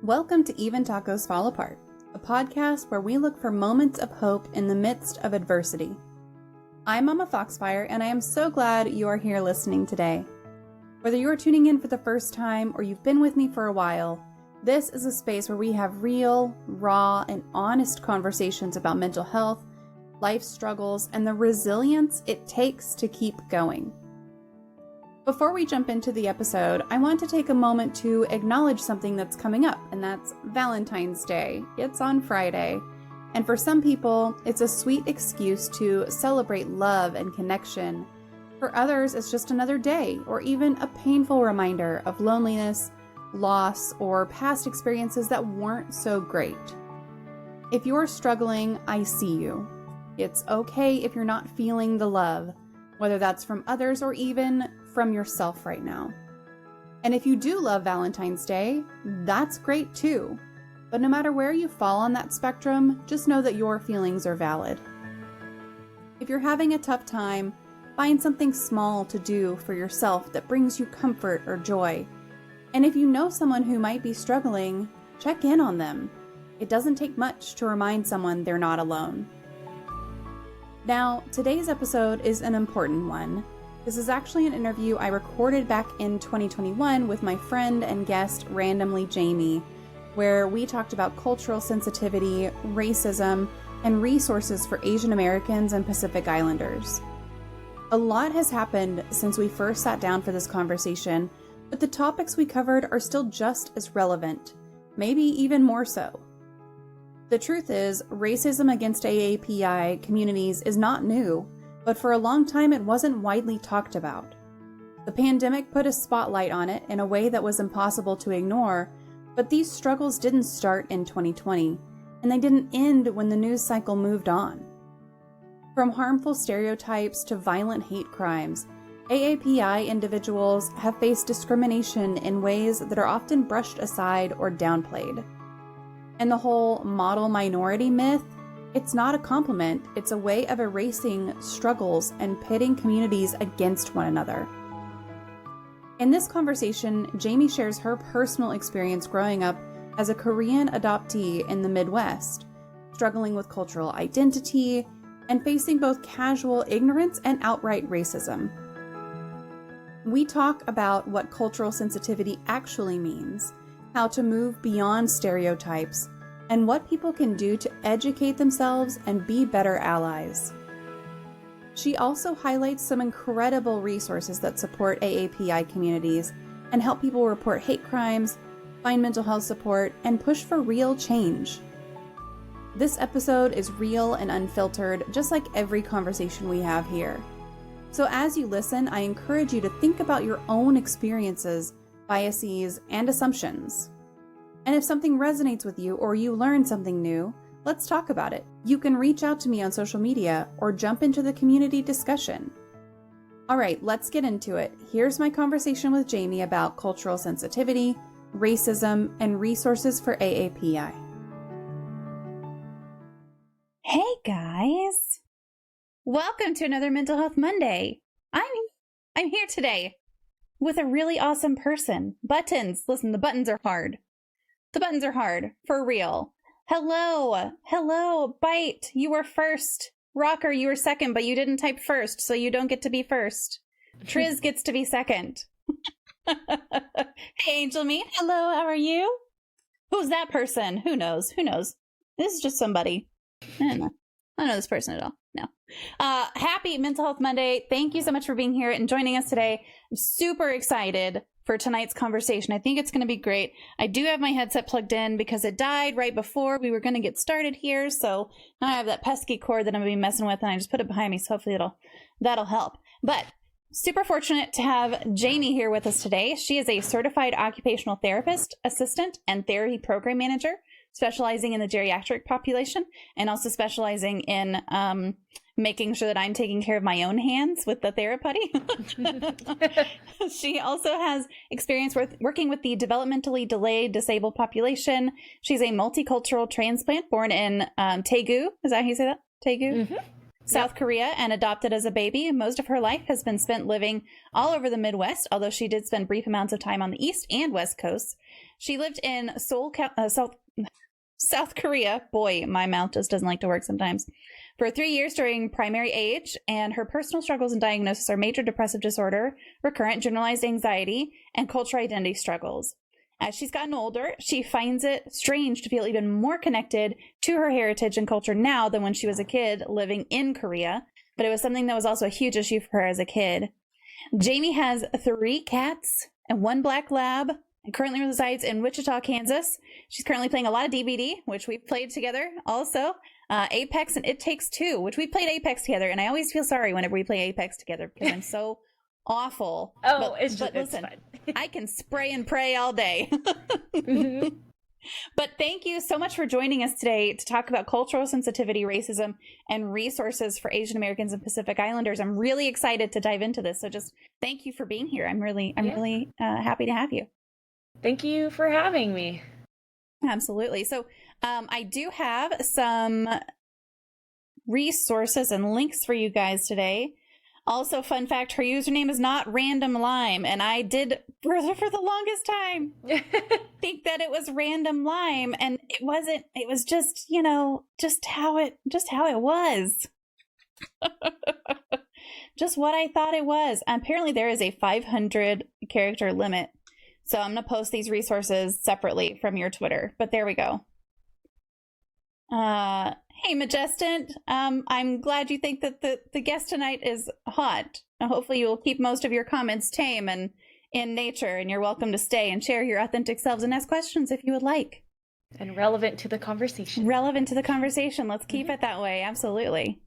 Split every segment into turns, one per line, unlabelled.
Welcome to Even Tacos Fall Apart, a podcast where we look for moments of hope in the midst of adversity. I'm MommaFoxFire, and I am so glad you are here listening today. Whether you are tuning in for the first time or you've been with me for a while, this is a space where we have real, raw, and honest conversations about mental health, life struggles, and the resilience it takes to keep going. Before we jump into the episode, I want to take a moment to acknowledge something that's coming up, and that's Valentine's Day. It's on Friday, and for some people, it's a sweet excuse to celebrate love and connection. For others, it's just another day, or even a painful reminder of loneliness, loss, or past experiences that weren't so great. If you're struggling, I see you. It's okay if you're not feeling the love, whether that's from others or even from yourself right now. And if you do love Valentine's Day, that's great too. But no matter where you fall on that spectrum, just know that your feelings are valid. If you're having a tough time, find something small to do for yourself that brings you comfort or joy. And if you know someone who might be struggling, check in on them. It doesn't take much to remind someone they're not alone. Now, today's episode is an important one. This is actually an interview I recorded back in 2021 with my friend and guest, randomlyjme, where we talked about cultural sensitivity, racism, and resources for Asian Americans and Pacific Islanders. A lot has happened since we first sat down for this conversation, but the topics we covered are still just as relevant, maybe even more so. The truth is, racism against AAPI communities is not new, but for a long time it wasn't widely talked about. The pandemic put a spotlight on it in a way that was impossible to ignore, but these struggles didn't start in 2020, and they didn't end when the news cycle moved on. From harmful stereotypes to violent hate crimes, AAPI individuals have faced discrimination in ways that are often brushed aside or downplayed. And the whole model minority myth, it's not a compliment, it's a way of erasing struggles and pitting communities against one another. In this conversation, Jamie shares her personal experience growing up as a Korean adoptee in the Midwest, struggling with cultural identity, and facing both casual ignorance and outright racism. We talk about what cultural sensitivity actually means, how to move beyond stereotypes, and what people can do to educate themselves and be better allies. She also highlights some incredible resources that support AAPI communities and help people report hate crimes, find mental health support, and push for real change. This episode is real and unfiltered, just like every conversation we have here. So as you listen, I encourage you to think about your own experiences, biases, and assumptions. And if something resonates with you or you learn something new, let's talk about it. You can reach out to me on social media or jump into the community discussion. All right, let's get into it. Here's my conversation with Jamie about cultural sensitivity, racism, and resources for AAPI. Hey guys, welcome to another Mental Health Monday. I'm here today with a really awesome person. Buttons. Listen, the buttons are hard. The buttons are hard, for real. Hello, Bite, you were first. Rocker, you were second, but you didn't type first, so you don't get to be first. Triz gets to be second. Hey, Angel Me, hello, how are you? Who's that person? Who knows? This is just somebody. I don't know this person at all. No. Happy Mental Health Monday. Thank you so much for being here and joining us today. I'm super excited for tonight's conversation. I think it's going to be great. I do have my headset plugged in because it died right before we were going to get started here. So now I have that pesky cord that I'm going to be messing with, and I just put it behind me. So hopefully that'll help. But super fortunate to have Jamie here with us today. She is a certified occupational therapist, assistant, and therapy program manager, specializing in the geriatric population and also specializing in making sure that I'm taking care of my own hands with the therapy. She also has experience working with the developmentally delayed disabled population. She's a multicultural transplant born in Daegu. Is that how you say that? Daegu? Mm-hmm. South Korea, and adopted as a baby. Most of her life has been spent living all over the Midwest, although she did spend brief amounts of time on the East and West Coasts. She lived in Seoul, South Korea. Boy, my mouth just doesn't like to work sometimes. For 3 years during primary age, and her personal struggles and diagnosis are major depressive disorder, recurrent generalized anxiety, and cultural identity struggles. As she's gotten older, she finds it strange to feel even more connected to her heritage and culture now than when she was a kid living in Korea, but it was something that was also a huge issue for her as a kid. Jamie has 3 cats and 1 black lab and currently resides in Wichita, Kansas. She's currently playing a lot of DBD, which we've played together also. Apex and It Takes Two, which we played Apex together, and I always feel sorry whenever we play Apex together because I'm so awful.
Oh,
but listen, fine. I can spray and pray all day.
Mm-hmm.
But thank you so much for joining us today to talk about cultural sensitivity, racism, and resources for Asian Americans and Pacific Islanders. I'm really excited to dive into this. So just thank you for being here. I'm really happy to have you.
Thank you for having me.
Absolutely. So I do have some resources and links for you guys today. Also, fun fact, her username is not randomlyme, and I did for the longest time think that it was randomlyme, and it wasn't. It was just, just how it was. Just what I thought it was. Apparently there is a 500 character limit. So I'm going to post these resources separately from your Twitter, but there we go. Hey, Majestant, I'm glad you think that the guest tonight is hot. Hopefully you will keep most of your comments tame and in nature, and you're welcome to stay and share your authentic selves and ask questions if you would like.
And relevant to the conversation.
Relevant to the conversation. Let's keep it that way. Absolutely.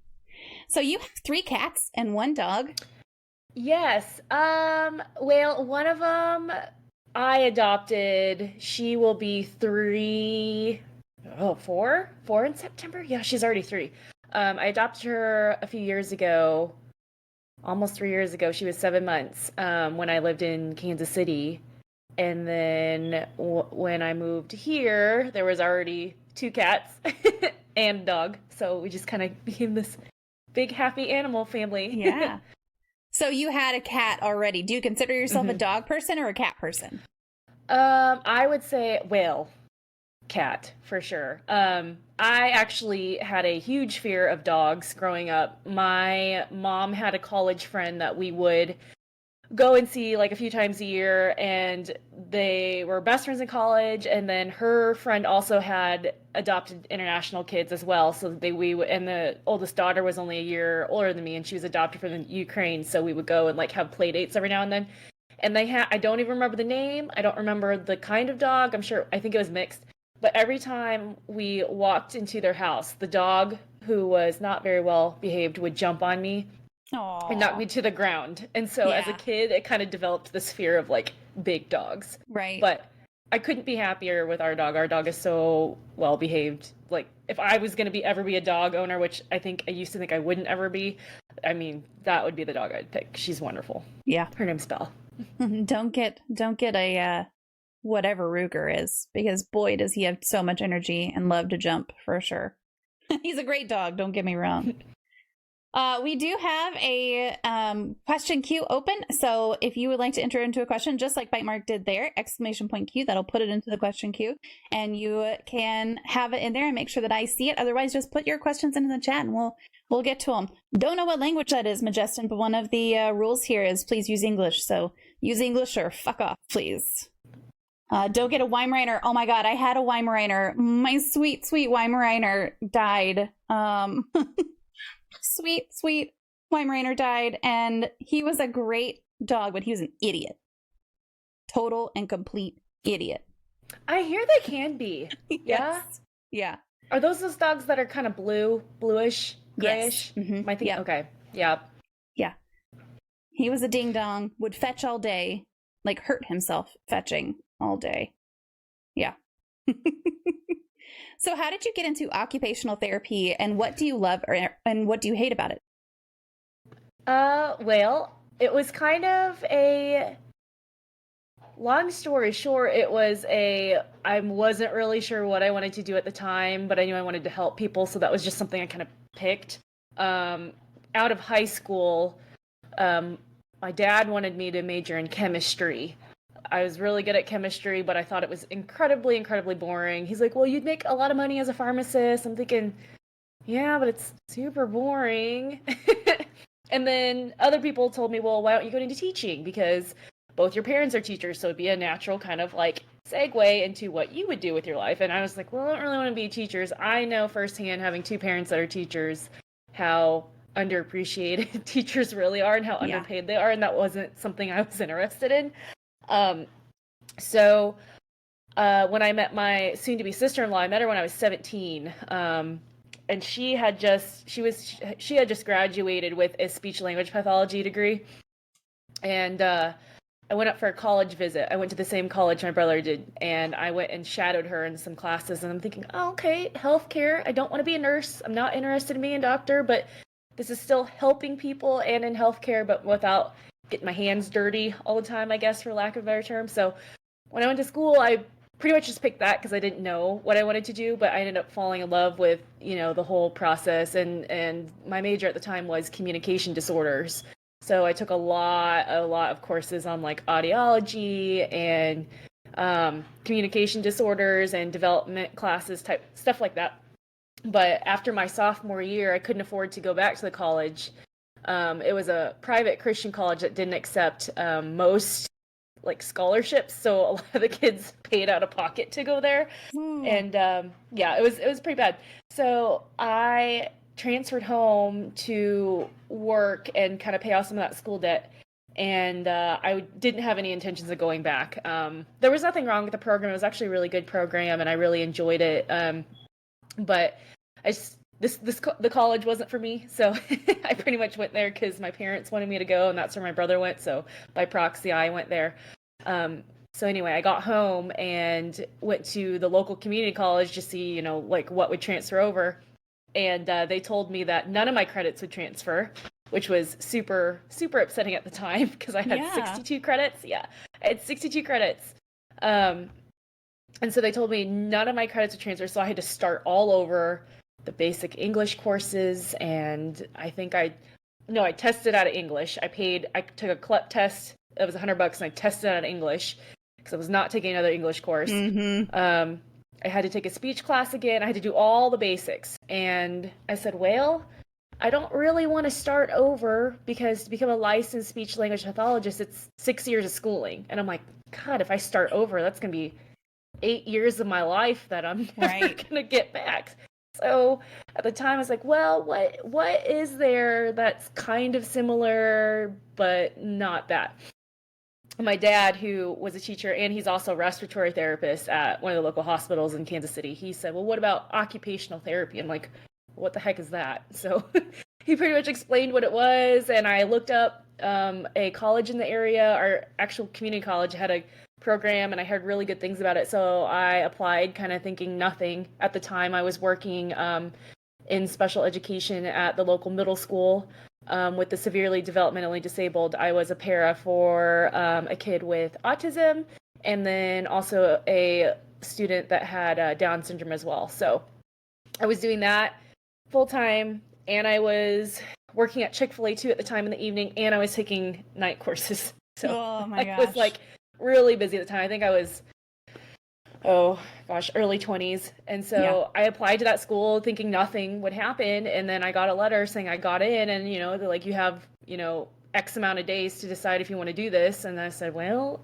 So you have 3 cats and 1 dog.
Yes. Well, one of them I adopted. She will be 4 in September? Yeah, she's already 3. I adopted her a few years ago, almost 3 years ago. She was 7 months when I lived in Kansas City. And then when I moved here, there was already 2 cats and a dog. So we just kind of became this big, happy animal family.
Yeah. So you had a cat already. Do you consider yourself a dog person or a cat person?
I would say, cat for sure. I actually had a huge fear of dogs growing up. My mom had a college friend that we would go and see like a few times a year, and they were best friends in college, and then her friend also had adopted international kids as well, so and the oldest daughter was only a year older than me, and she was adopted from the Ukraine, so we would go and like have play dates every now and then. And I don't even remember the name, I don't remember the kind of dog, I think it was mixed. But every time we walked into their house, the dog, who was not very well behaved, would jump on me and knock me to the ground. And so as a kid, it kind of developed this fear of like big dogs.
Right.
But I couldn't be happier with our dog. Our dog is so well behaved. Like if I was going to ever be a dog owner, which I used to think I wouldn't ever be, I mean, that would be the dog I'd pick. She's wonderful.
Yeah.
Her name's Belle.
Don't get a whatever Ruger is, because boy does he have so much energy and love to jump for sure. He's a great dog, don't get me wrong. We do have a question queue open, so if you would like to enter into a question, just like Bite Mark did there, !Q, that'll put it into the question queue, and you can have it in there and make sure that I see it. Otherwise, just put your questions into the chat and we'll get to them. Don't know what language that is, Majestin, but one of the rules here is please use English, so use English or fuck off, please. Don't get a Weimaraner. Oh my god, I had a Weimaraner. My sweet, sweet Weimaraner died. Sweet Weimaraner died, and he was a great dog, but he was an idiot. Total and complete idiot.
I hear they can be.
Yes.
Yeah?
Yeah.
Are those dogs that are kind of bluish, grayish?
Yes. Mm-hmm.
I think,
yep.
Okay. Yeah.
Yeah. He was a ding dong, would fetch all day, like hurt himself fetching all day. Yeah. So how did you get into occupational therapy, and what do you love and what do you hate about it?
Well, it was kind of a long story short. I wasn't really sure what I wanted to do at the time, but I knew I wanted to help people. So that was just something I kind of picked. Out of high school, my dad wanted me to major in chemistry. I was really good at chemistry, but I thought it was incredibly, incredibly boring. He's like, well, you'd make a lot of money as a pharmacist. I'm thinking, yeah, but it's super boring. And then other people told me, well, why don't you go into teaching? Because both your parents are teachers, so it'd be a natural kind of like segue into what you would do with your life. And I was like, well, I don't really want to be teachers. I know firsthand, having two parents that are teachers, how underappreciated teachers really are and how underpaid they are. And that wasn't something I was interested in. So when I met my soon-to-be sister-in-law, I met her when I was 17. And she had just graduated with a speech language pathology degree. And I went up for a college visit. I went to the same college my brother did, and I went and shadowed her in some classes. And I'm thinking, oh, okay, healthcare. I don't want to be a nurse. I'm not interested in being a doctor, but this is still helping people and in healthcare, but without getting my hands dirty all the time, I guess, for lack of a better term. So when I went to school, I pretty much just picked that because I didn't know what I wanted to do, but I ended up falling in love with, the whole process. And my major at the time was communication disorders. So I took a lot of courses on like audiology and communication disorders and development classes, type stuff like that. But after my sophomore year, I couldn't afford to go back to the college. It was a private Christian college that didn't accept most like scholarships, so a lot of the kids paid out of pocket to go there. And it was pretty bad. So I transferred home to work and kind of pay off some of that school debt, and I didn't have any intentions of going back. There was nothing wrong with the program. It was actually a really good program, and I really enjoyed it. But the college wasn't for me, so I pretty much went there because my parents wanted me to go, and that's where my brother went. So by proxy, I went there. So anyway, I got home and went to the local community college to see, like what would transfer over. And they told me that none of my credits would transfer, which was super, super upsetting at the time because I had 62 credits. Yeah, I had 62 credits. And so they told me none of my credits would transfer, so I had to start all over the basic English courses. And I think I tested out of English. I took a CLEP test. It was $100 and I tested out of English because I was not taking another English course. I had to take a speech class again. I had to do all the basics. And I said, well, I don't really want to start over because to become a licensed speech language pathologist, it's 6 years of schooling. And I'm like, God, if I start over, that's going to be 8 years of my life that I'm never going to get back. So at the time I was like, well, what is there that's kind of similar, but not that? My dad, who was a teacher and he's also a respiratory therapist at one of the local hospitals in Kansas City, he said, well, what about occupational therapy? I'm like, what the heck is that? So he pretty much explained what it was, and I looked up a college in the area. Our actual community college had a program, and I heard really good things about it, so I applied kind of thinking nothing. At the time, I was working in special education at the local middle school with the severely developmentally disabled. I was a para for a kid with autism, and then also a student that had Down syndrome as well. So I was doing that full-time, and I was working at Chick-fil-A too at the time in the evening, and I was taking night courses. So I was like really busy at the time. I think I was, early 20s. And so I applied to that school thinking nothing would happen. And then I got a letter saying I got in, and, they're like, you have, X amount of days to decide if you want to do this. And I said, well,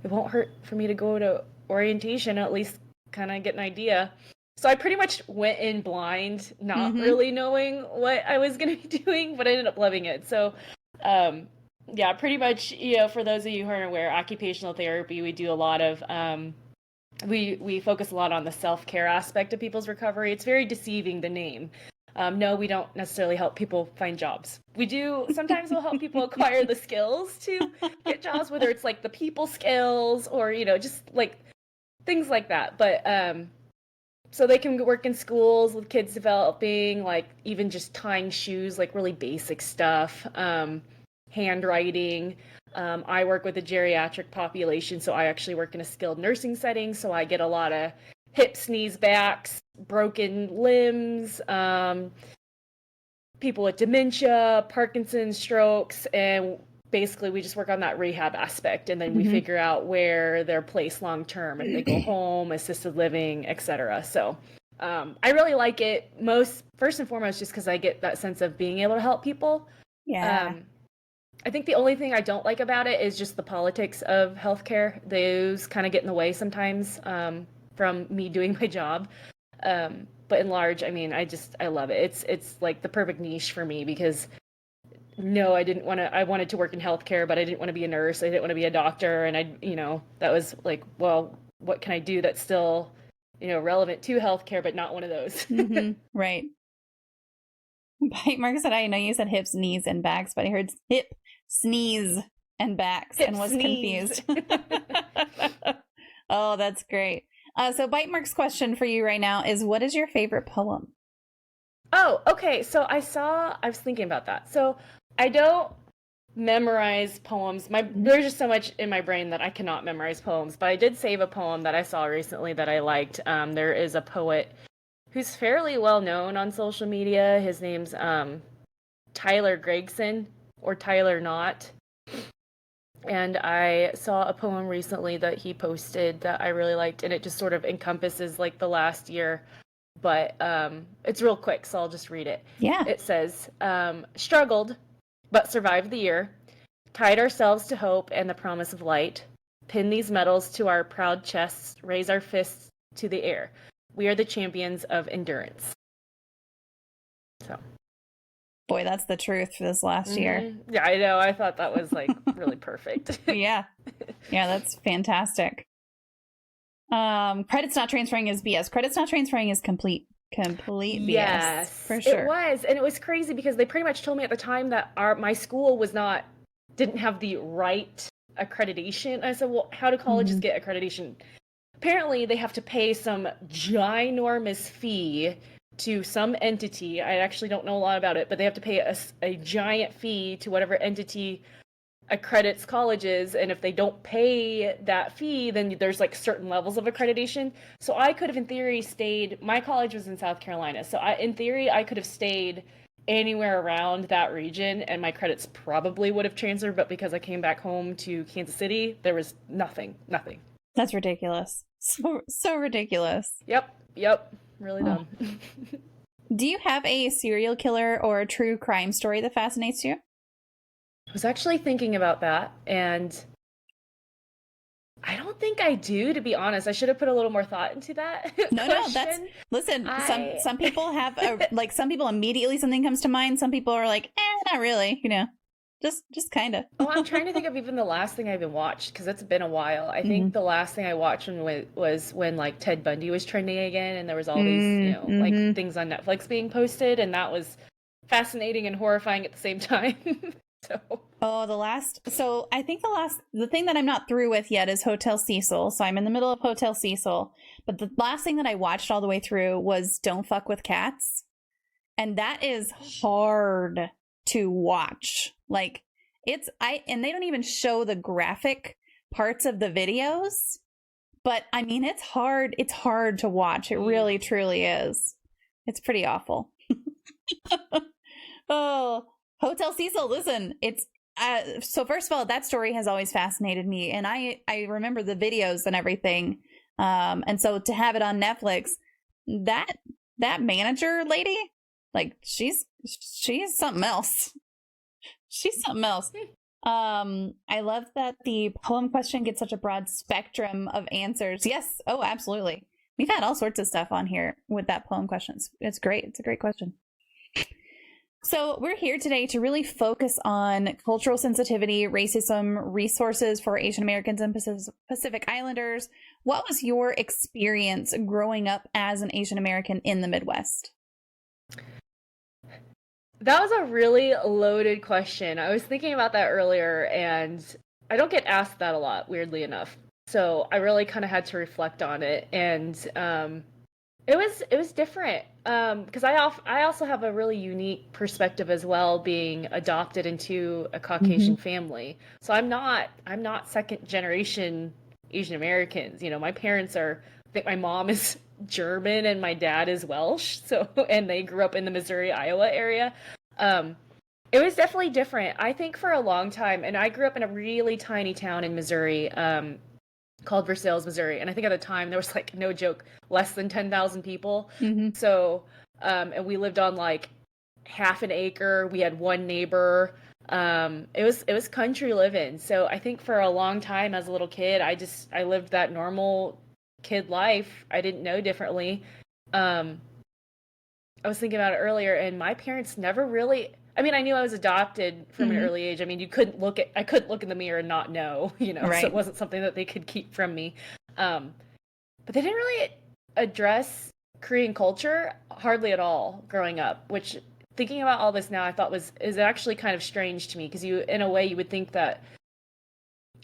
it won't hurt for me to go to orientation, at least kind of get an idea. So I pretty much went in blind, not really knowing what I was going to be doing, but I ended up loving it. So, pretty much, for those of you who aren't aware, occupational therapy, we do a lot of, we focus a lot on the self-care aspect of people's recovery. It's very deceiving, the name. No, we don't necessarily help people find jobs. We do, sometimes we'll help people acquire the skills to get jobs, whether it's like the people skills or, just like things like that. But, so they can work in schools with kids developing, like even just tying shoes, like really basic stuff, handwriting. I work with a geriatric population, so I actually work in a skilled nursing setting, so I get a lot of hips, knees, backs, broken limbs, people with dementia, Parkinson's, strokes, and basically we just work on that rehab aspect, and then we figure out where they're placed long term, if they go home, assisted living, etc. So I really like it, first and foremost just because I get that sense of being able to help people. I think the only thing I don't like about it is just the politics of healthcare. Those kind of get in the way sometimes from me doing my job. But in large, I mean, I love it. It's like the perfect niche for me because no, I wanted to work in healthcare, but I didn't want to be a nurse. I didn't want to be a doctor. And that was like, well, what can I do that's still, relevant to healthcare, but not one of those.
Right. Bite Mark said, I know you said hips, knees, and backs, but I heard hip, sneeze, and backs and was confused. Oh, that's great. So Bite Mark's question for you right now is, what is your favorite poem?
Oh, okay. So I was thinking about that. So I don't memorize poems. There's just so much in my brain that I cannot memorize poems, but I did save a poem that I saw recently that I liked. There is a poet who's fairly well known on social media. His name's Tyler Gregson, or Tyler Knott. And I saw a poem recently that he posted that I really liked, and it just sort of encompasses like the last year, but it's real quick, so I'll just read it.
Yeah.
It says, struggled, but survived the year, tied ourselves to hope and the promise of light, pin these medals to our proud chests, raise our fists to the air. We are the champions of endurance. So.
Boy, that's the truth for this last year.
Yeah, I know. I thought that was like really perfect.
Yeah, that's fantastic. Credits not transferring is BS. Credits not transferring is complete BS.
Yes,
for sure.
It was, and it was crazy because they pretty much told me at the time that my school didn't have the right accreditation. I said, well, how do colleges get accreditation? Apparently, they have to pay some ginormous fee to some entity. I actually don't know a lot about it, but they have to pay a giant fee to whatever entity accredits colleges, and if they don't pay that fee, then there's like certain levels of accreditation. So I could have in theory my college was in South Carolina, so in theory I could have stayed anywhere around that region and my credits probably would have transferred, but because I came back home to Kansas City, there was nothing.
That's ridiculous. So ridiculous.
Yep. Really dumb.
Do you have a serial killer or a true crime story that fascinates you?
I was actually thinking about that, and I don't think I do, to be honest. I should have put a little more thought into that.
No, listen, some people have some people immediately something comes to mind. Some people are like, not really, just kind of.
Oh, I'm trying to think of even the last thing I even watched, because it's been a while. I think the last thing I watched was when like Ted Bundy was trending again, and there was all these, like things on Netflix being posted, and that was fascinating and horrifying at the same time. So
I think the thing that I'm not through with yet is Hotel Cecil. So I'm in the middle of Hotel Cecil, but the last thing that I watched all the way through was Don't Fuck with Cats. And that is hard to watch. Like and they don't even show the graphic parts of the videos, but I mean, it's hard to watch. It really, truly is. It's pretty awful. Oh, Hotel Cecil, listen, it's so first of all, that story has always fascinated me, and I remember the videos and everything, and so to have it on Netflix, that manager lady, like she's something else. She's something else. I love that the poem question gets such a broad spectrum of answers. Yes, oh, absolutely. We've had all sorts of stuff on here with that poem question. It's great. It's a great question. So we're here today to really focus on cultural sensitivity, racism, resources for Asian Americans and Pacific Islanders. What was your experience growing up as an Asian American in the Midwest?
That was a really loaded question. I was thinking about that earlier, and I don't get asked that a lot, weirdly enough. So I really kind of had to reflect on it, and it was different because I also have a really unique perspective as well, being adopted into a Caucasian family. So I'm not second generation Asian Americans. My parents I think my mom is German and my dad is Welsh. So, and they grew up in the Missouri, Iowa area. It was definitely different. I think for a long time, and I grew up in a really tiny town in Missouri, called Versailles, Missouri. And I think at the time there was like, no joke, less than 10,000 people.
Mm-hmm.
So, and we lived on like half an acre. We had one neighbor. It was country living. So I think for a long time as a little kid, I lived that normal kid life. I didn't know differently. I was thinking about it earlier, and my parents never really. I mean, I knew I was adopted from an early age. I mean, I couldn't look in the mirror and not know,
Right.
so it wasn't something that they could keep from me. But they didn't really address Korean culture hardly at all growing up, which, thinking about all this now, I thought is actually kind of strange to me, because in a way, you would think that,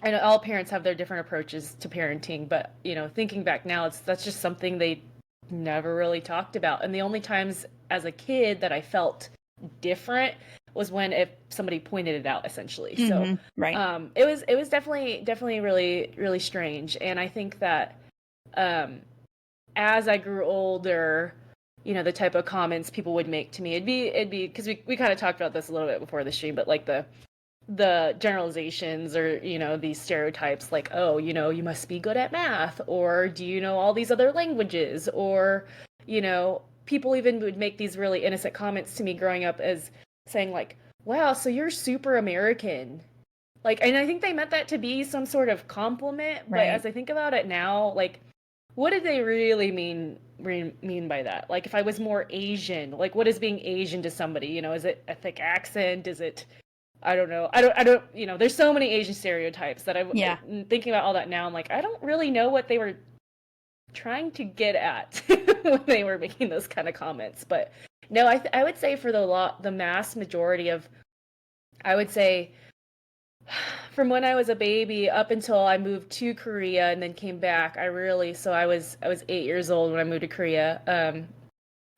I know all parents have their different approaches to parenting, but, thinking back now, that's just something they never really talked about. And the only times as a kid that I felt different was when if somebody pointed it out, essentially. So
right.
it was definitely really, really strange. And I think that as I grew older, the type of comments people would make to me, it'd be because we kind of talked about this a little bit before the stream, but like the generalizations, or these stereotypes, like, oh, you must be good at math, or do you know all these other languages, or people even would make these really innocent comments to me growing up, as saying like, wow, so you're super American, like, and I think they meant that to be some sort of compliment. But as I think about it now, like, what did they really mean by that? Like, if I was more Asian, like, what is being Asian to somebody? Is it a thick accent? Is it, I don't know. I don't, there's so many Asian stereotypes that thinking about all that now, I'm like, I don't really know what they were trying to get at when they were making those kind of comments. But no, I would say for the mass majority of, I would say, from when I was a baby up until I moved to Korea and then came back, I was 8 years old when I moved to Korea,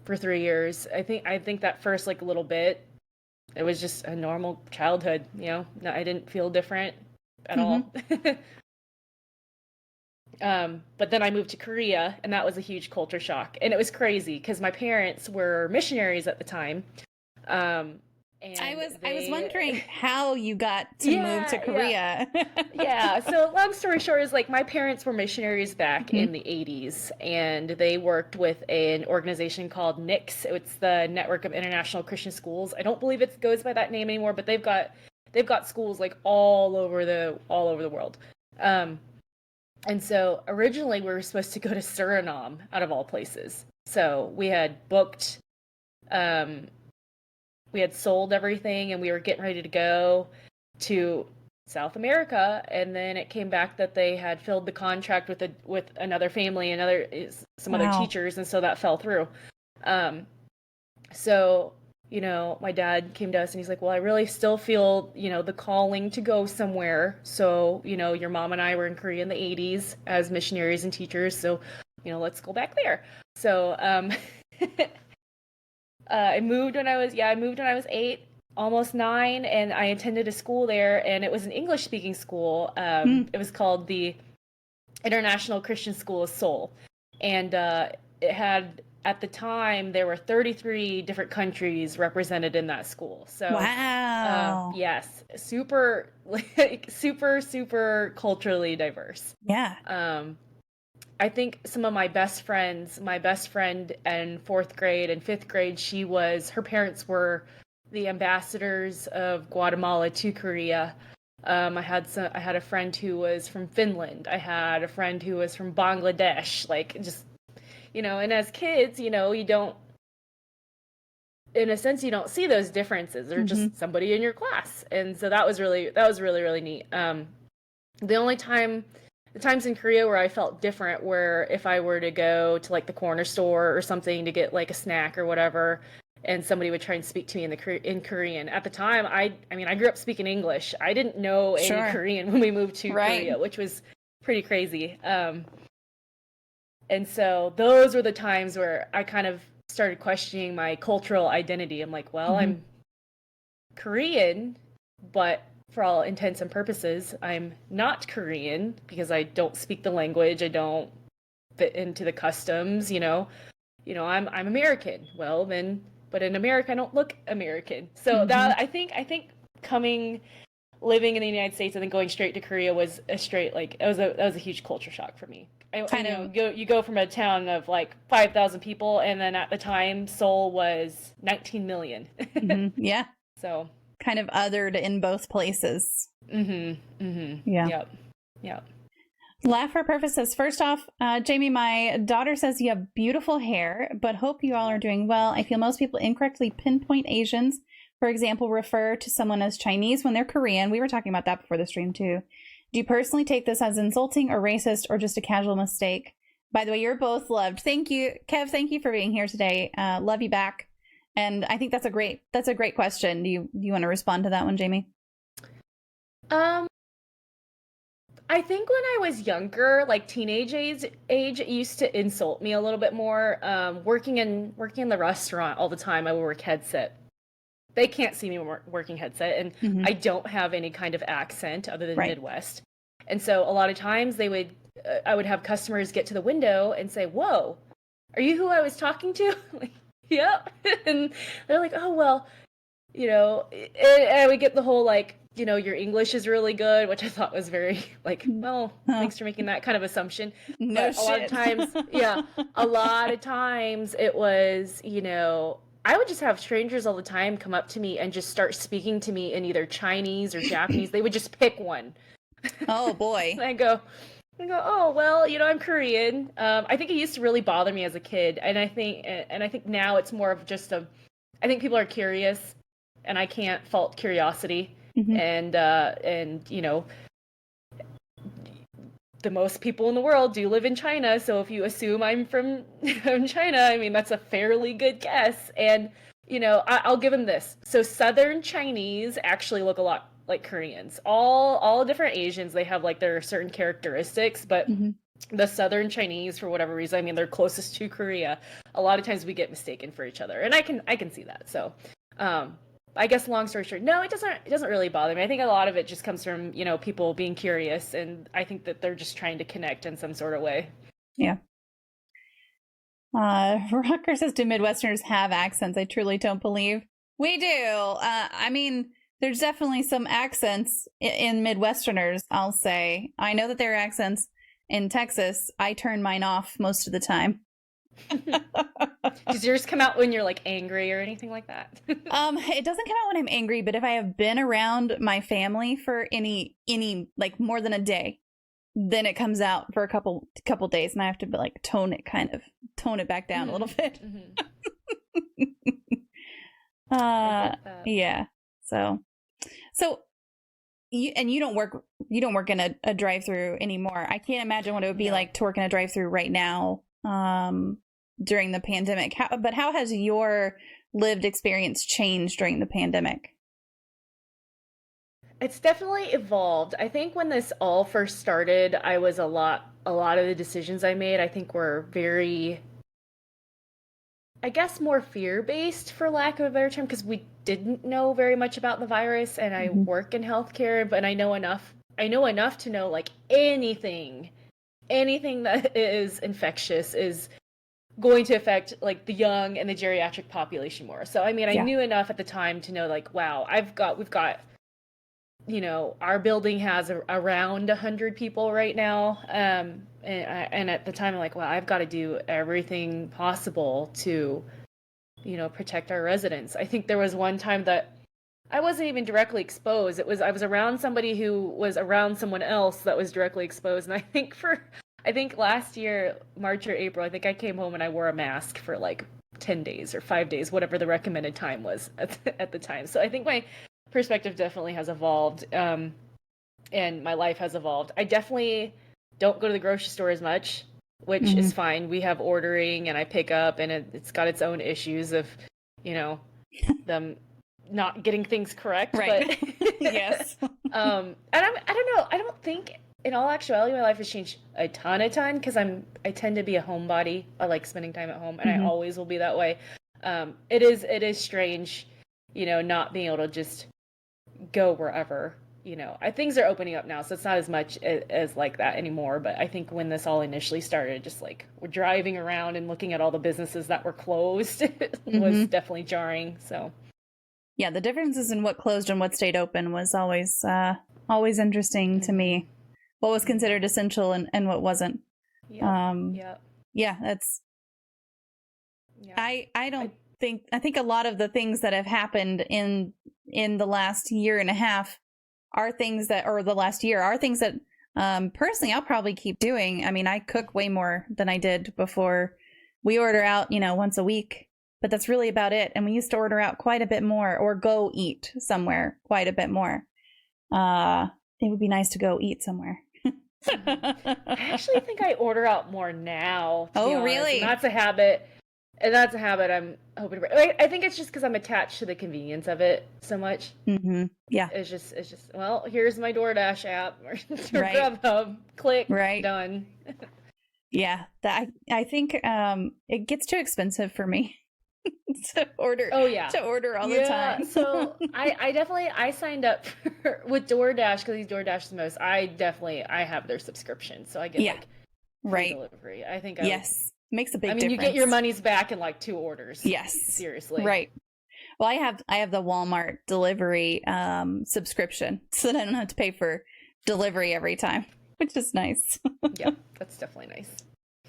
for 3 years. I think that first, like, little bit, it was just a normal childhood, No, I didn't feel different at all. But then I moved to Korea, and that was a huge culture shock. And it was crazy because my parents were missionaries at the time. And
I was wondering how you got to move to Korea.
Yeah. So long story short is, like, my parents were missionaries back in the 80s, and they worked with an organization called NICS. It's the Network of International Christian Schools. I don't believe it goes by that name anymore, but they've got schools like all over the world. And so originally we were supposed to go to Suriname, out of all places. So we had booked, we had sold everything, and we were getting ready to go to South America. And then it came back that they had filled the contract with another family, some other teachers, and so that fell through. So, my dad came to us and he's like, well, I really still feel, the calling to go somewhere. So, your mom and I were in Korea in the 80s as missionaries and teachers. So, let's go back there. So, I moved when I was 8, almost 9, and I attended a school there, and it was an English-speaking school. It was called the International Christian School of Seoul, and it had, at the time, there were 33 different countries represented in that school. So,
wow,
yes, super, super culturally diverse.
Yeah.
I think some of my best friend in 4th grade and 5th grade, her parents were the ambassadors of Guatemala to Korea. I had a friend who was from Finland. I had a friend who was from Bangladesh. Like, just, and as kids, you don't, in a sense, you don't see those differences. They're just somebody in your class. And so that was really, really neat. The times in Korea where I felt different were if I were to go to, like, the corner store or something to get, like, a snack or whatever, and somebody would try and speak to me in Korean. At the time, I grew up speaking English. I didn't know any Korean when we moved to Korea, which was pretty crazy. And so those were the times where I kind of started questioning my cultural identity. I'm like, well, I'm Korean, but for all intents and purposes, I'm not Korean because I don't speak the language. I don't fit into the customs, I'm American. Well, then but in America I don't look American. So that I think living in the United States and then going straight to Korea was a straight that was a huge culture shock for me. You go from a town of like 5,000 people, and then at the time Seoul was 19 million.
Yeah.
So
kind of othered in both places. Yeah.
Yep.
Laugh for purposes. First off, Jamie, my daughter says you have beautiful hair, but hope you all are doing well. I feel most people incorrectly pinpoint Asians. For example, refer to someone as Chinese when they're Korean. We were talking about that before the stream too. Do you personally take this as insulting or racist or just a casual mistake? By the way, you're both loved. Thank you, Kev. Thank you for being here today. Love you back. And I think that's a great question. Do you want to respond to that one, Jamie?
I think when I was younger, like teenage age, it used to insult me a little bit more. Working in the restaurant all the time, I would work headset. They can't see me working headset, and I don't have any kind of accent other than Midwest. And so a lot of times I would have customers get to the window and say, "Whoa, are you who I was talking to?" Like, yep. And they're like, "Oh, well, and I would get the whole like, your English is really good," which I thought was very like, well, thanks for making that kind of assumption.
No
but
shit.
A lot of times it was, I would just have strangers all the time come up to me and just start speaking to me in either Chinese or Japanese. They would just pick one.
Oh boy.
And I go, "Oh, well, I'm Korean." I think it used to really bother me as a kid. And I think now it's more of just I think people are curious, and I can't fault curiosity. And the most people in the world do live in China, so if you assume I'm from China, I mean, that's a fairly good guess. And I'll give them this. So Southern Chinese actually look a lot like Koreans. All different Asians, they have like their certain characteristics, but the Southern Chinese, for whatever reason, I mean, they're closest to Korea. A lot of times we get mistaken for each other, and I can see that. So I guess long story short, no, it doesn't really bother me. I think a lot of it just comes from, people being curious, and I think that they're just trying to connect in some sort of way.
Yeah. Rocker says, do Midwesterners have accents? I truly don't believe we do. I mean, there's definitely some accents in Midwesterners, I'll say. I know that there are accents in Texas. I turn mine off most of the time.
Does yours come out when you're like angry or anything like that?
It doesn't come out when I'm angry, but if I have been around my family for any like more than a day, then it comes out for a couple days, and I have to like tone it back down a little bit. Yeah. So you don't work in a drive-through anymore. I can't imagine what it would be like to work in a drive-through right now. During the pandemic. How has your lived experience changed during the pandemic?
It's definitely evolved. I think when this all first started, a lot of the decisions I made, I think were very, I guess, more fear-based, for lack of a better term, because we didn't know very much about the virus, and I work in healthcare, but I know enough to know like anything that is infectious is going to affect like the young and the geriatric population more. So I mean, I knew enough at the time to know like, wow, we've got our building has around 100 people right now, and at the time I'm like, wow, I've got to do everything possible to protect our residents. I think there was one time that I wasn't even directly exposed. I was around somebody who was around someone else that was directly exposed, and I think last year, March or April, I think I came home and I wore a mask for like 10 days or 5 days, whatever the recommended time was at the time. So I think my perspective definitely has evolved, and my life has evolved. I definitely don't go to the grocery store as much, which is fine. We have ordering and I pick up, and it's got its own issues of, them not getting things correct.
Right.
But
Yes.
And I don't know. I don't think, in all actuality, my life has changed a ton because I tend to be a homebody. I like spending time at home, and I always will be that way. It is strange, not being able to just go wherever. things are opening up now, so it's not as much as like that anymore. But I think when this all initially started, just like we're driving around and looking at all the businesses that were closed was definitely jarring. So
yeah, the differences in what closed and what stayed open was always interesting to me. What was considered essential and what wasn't. Yeah, that's. Yeah. I think a lot of the things that have happened in the last year and a half are things that, or the last year, are things that personally I'll probably keep doing. I mean, I cook way more than I did before. We order out, once a week, but that's really about it. And we used to order out quite a bit more, or go eat somewhere quite a bit more. It would be nice to go eat somewhere.
I actually think I order out more now.
Oh, really?
And that's a habit. And that's a habit I'm hoping to break. I think it's just because I'm attached to the convenience of it so much.
Yeah.
It's just, well, here's my DoorDash app or Grubhub. Click, done.
Yeah. I think it gets too expensive for me to order.
Oh, yeah.
To order all the time.
So I signed up with DoorDash because these DoorDash the most. I have their subscription, so I get free delivery. I think
makes a big difference.
You get your money's back in like 2 orders.
Yes.
Seriously.
Right. Well, I have the Walmart delivery subscription, so that I don't have to pay for delivery every time, which is nice.
Yeah, that's definitely nice.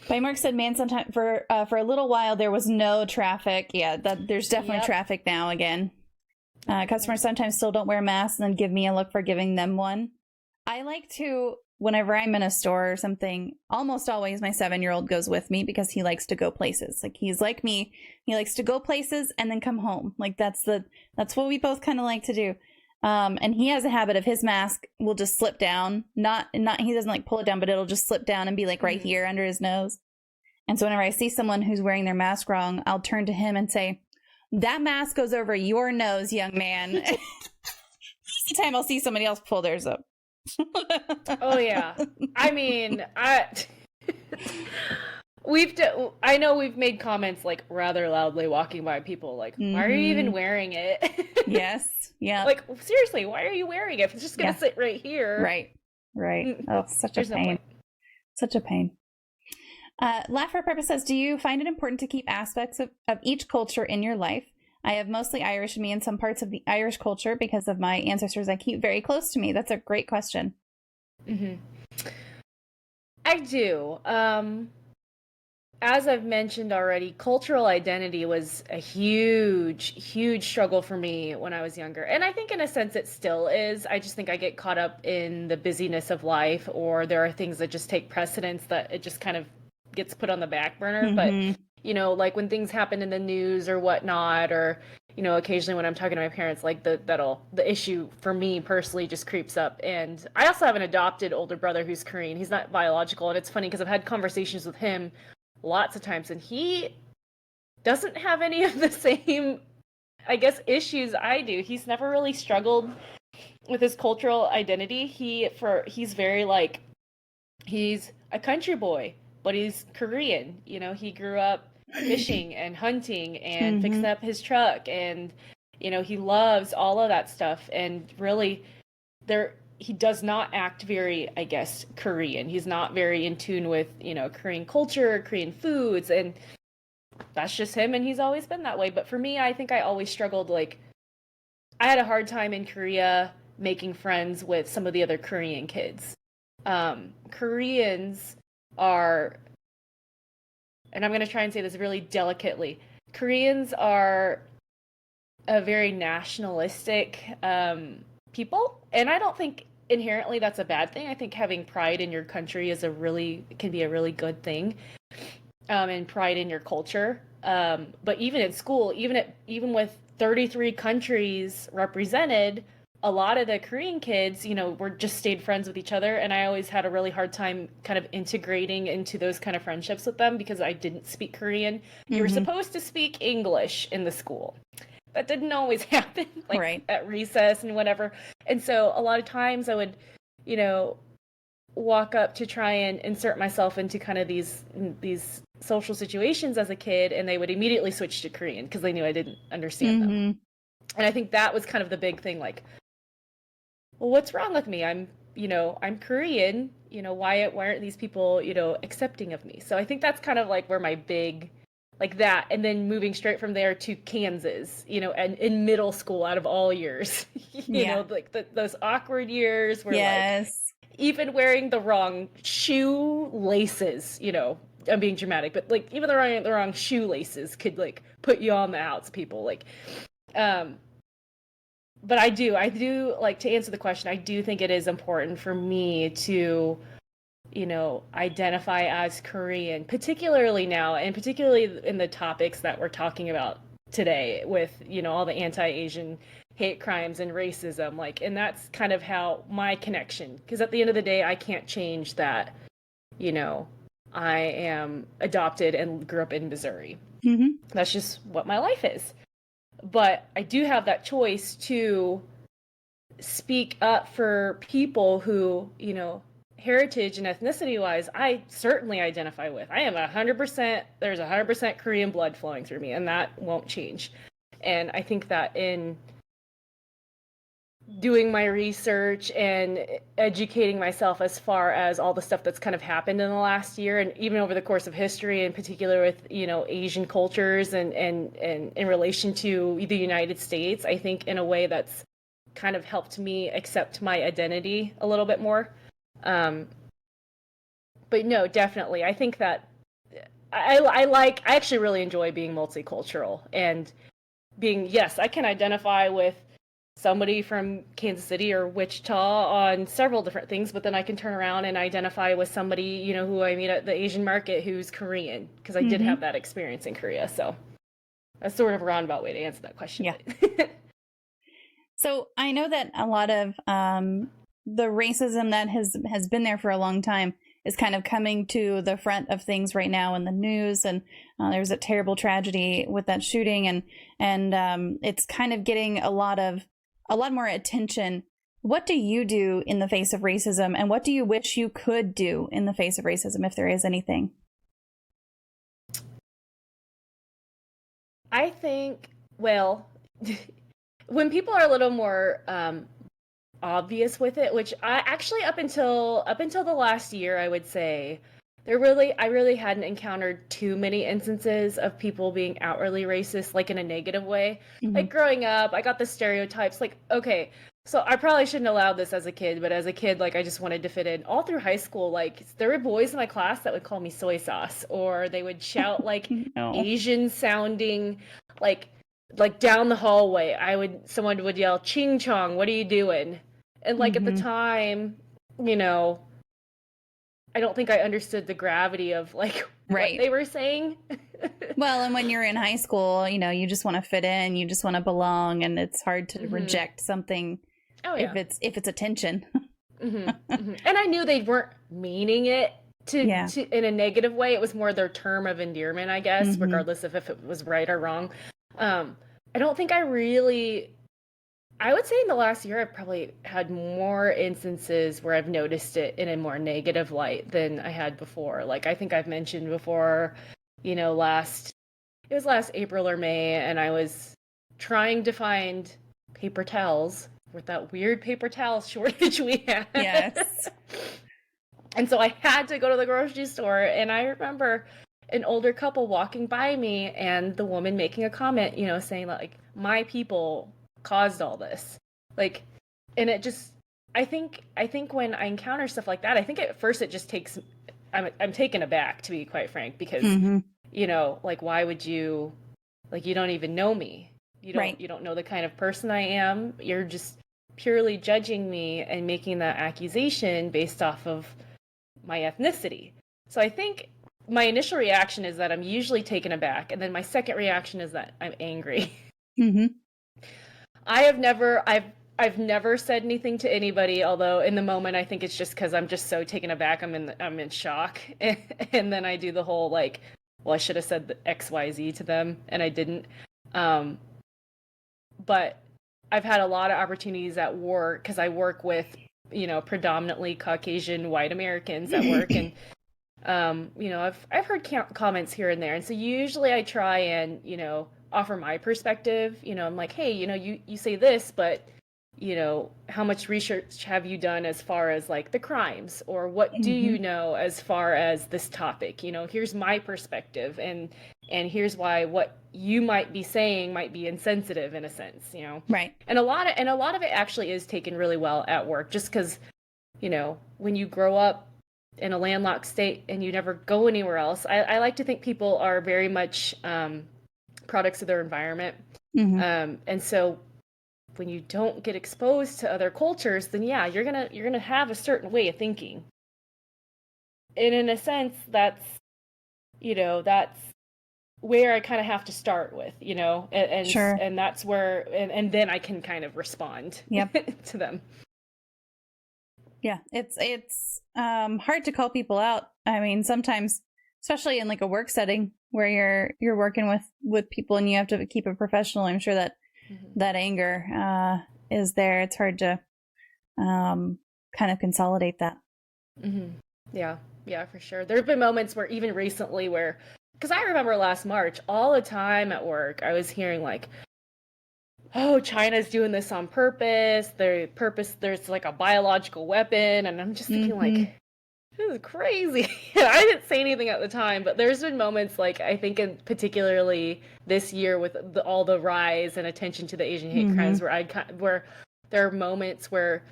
Mark said, man, sometimes for a little while there was no traffic. Yeah, there's definitely traffic now again. Customers sometimes still don't wear masks and then give me a look for giving them one. I like to, whenever I'm in a store or something, almost always my 7-year-old goes with me because he likes to go places. Like, he's like me. He likes to go places and then come home. Like, that's what we both kind of like to do. And he has a habit of his mask will just slip down. Not he doesn't like pull it down, but it'll just slip down and be like right here under his nose. And so whenever I see someone who's wearing their mask wrong, I'll turn to him and say, "That mask goes over your nose, young man." Most of the time I'll see somebody else pull theirs up.
Oh yeah. I mean, I know we've made comments like rather loudly walking by people like, why are you even wearing it?
Yes. Yeah.
Like, seriously, why are you wearing it? It's just going to sit right here.
Right. Oh, such a pain. Such a pain. Laugh for Purpose says, do you find it important to keep aspects of each culture in your life? I have mostly Irish in me and some parts of the Irish culture because of my ancestors I keep very close to me. That's a great question.
I do. As I've mentioned already, cultural identity was a huge, huge struggle for me when I was younger. And I think in a sense it still is. I just think I get caught up in the busyness of life, or there are things that just take precedence that it just kind of gets put on the back burner. But, like when things happen in the news or whatnot, or, occasionally when I'm talking to my parents, like the issue for me personally just creeps up. And I also have an adopted older brother who's Korean. He's not biological. And it's funny because I've had conversations with him lots of times, and he doesn't have any of the same, I guess, issues I do. He's never really struggled with his cultural identity. He's very like, he's a country boy, but he's Korean. He grew up fishing and hunting and fixing up his truck, and he loves all of that stuff. And really, he does not act very, I guess, Korean. He's not very in tune with, Korean culture, Korean foods, and that's just him, and he's always been that way. But for me, I think I always struggled, like, I had a hard time in Korea making friends with some of the other Korean kids. Koreans are, and I'm going to try and say this really delicately, Koreans are a very nationalistic people, and I don't think inherently that's a bad thing. I think having pride in your country can be a really good thing, and pride in your culture. But even in school, even with 33 countries represented, a lot of the Korean kids, were just stayed friends with each other, and I always had a really hard time kind of integrating into those kind of friendships with them because I didn't speak Korean. You were supposed to speak English in the school. That didn't always happen, at recess and whatever. And so a lot of times I would, walk up to try and insert myself into kind of these social situations as a kid, and they would immediately switch to Korean because they knew I didn't understand them. And I think that was kind of the big thing, like, well, what's wrong with me? I'm Korean, why aren't these people, accepting of me? So I think that's kind of like where my big, like that, and then moving straight from there to Kansas, and in middle school out of all years, like those awkward years where like
Yes.
even wearing the wrong shoelaces, I'm being dramatic, but like even the wrong shoelaces could like put you on the outs, people like, um, but I do like to answer the question. I do think it is important for me to, identify as Korean, particularly now, and particularly in the topics that we're talking about today with, all the anti-Asian hate crimes and racism. Like, and that's kind of how my connection, because at the end of the day, I can't change that, I am adopted and grew up in Missouri.
Mm-hmm.
That's just what my life is. But I do have that choice to speak up for people who, heritage and ethnicity wise, I certainly identify with. I am 100%, there's 100% Korean blood flowing through me, and that won't change. And I think that in doing my research and educating myself as far as all the stuff that's kind of happened in the last year and even over the course of history, in particular with Asian cultures and in relation to the United States, I think in a way that's kind of helped me accept my identity a little bit more. But no, definitely, I think that I actually really enjoy being multicultural and being, yes, I can identify with somebody from Kansas City or Wichita on several different things, but then I can turn around and identify with somebody, who I meet at the Asian market who's Korean, because I did have that experience in Korea. So that's sort of a roundabout way to answer that question.
Yeah. So I know that a lot of the racism that has been there for a long time is kind of coming to the front of things right now in the news, and there's a terrible tragedy with that shooting, and it's kind of getting a lot more attention. What do you do in the face of racism, and what do you wish you could do in the face of racism, if there is anything?
I think, well, when people are a little more obvious with it, which I actually up until the last year, I would say I really hadn't encountered too many instances of people being outwardly racist, like in a negative way.
Mm-hmm.
Like growing up, I got the stereotypes, like, okay, so I probably shouldn't have allowed this as a kid, but as a kid, like I just wanted to fit in. All through high school, like there were boys in my class that would call me soy sauce, or they would shout like Asian sounding, like down the hallway. Someone would yell, "Ching Chong, what are you doing?" And like at the time, I don't think I understood the gravity of like what they were saying.
Well, and when you're in high school, you just want to fit in, you just want to belong, and it's hard to reject something if it's attention.
And I knew they weren't meaning it to in a negative way. It was more their term of endearment, I guess, regardless of if it was right or wrong. I don't think I would say in the last year, I've probably had more instances where I've noticed it in a more negative light than I had before. Like I think I've mentioned before, last April or May, and I was trying to find paper towels with that weird paper towel shortage we had.
Yes.
And so I had to go to the grocery store, and I remember an older couple walking by me and the woman making a comment, saying like, my people caused all this, like, and it just, I think when I encounter stuff like that, I think at first it just takes, I'm taken aback, to be quite frank, because like, why would you, like, you don't even know me, you don't know the kind of person I am, you're just purely judging me and making that accusation based off of my ethnicity. So I think my initial reaction is that I'm usually taken aback, and then my second reaction is that I'm angry. I've never said anything to anybody, although in the moment I think it's just because I'm just so taken aback. I'm in shock, and then I do the whole like, well, I should have said the XYZ to them, and I didn't. But I've had a lot of opportunities at work because I work with predominantly Caucasian white Americans at work, and I've heard comments here and there, and so usually I try and offer my perspective. I'm like, hey, you say this, but how much research have you done as far as like the crimes, or what do you know as far as this topic? Here's my perspective, and here's why what you might be saying might be insensitive in a sense,
Right.
And a lot of it actually is taken really well at work, just because, when you grow up in a landlocked state and you never go anywhere else, I like to think people are very much products of their environment. And so when you don't get exposed to other cultures, then yeah, you're gonna have a certain way of thinking. And in a sense, that's where I kind of have to start with, and
Sure.
and that's where, and then I can kind of respond to them.
Yeah, it's hard to call people out. I mean, sometimes, especially in like a work setting where you're working with people and you have to keep it professional, I'm sure that that anger is there. It's hard to kind of consolidate that.
Yeah, for sure. There have been moments where even recently because I remember last March, all the time at work, I was hearing like, oh, China's doing this on purpose. There's like a biological weapon. And I'm just thinking like, this is crazy. I didn't say anything at the time, but there's been moments like, I think particularly this year with all the rise and attention to the Asian hate crimes, where there are moments where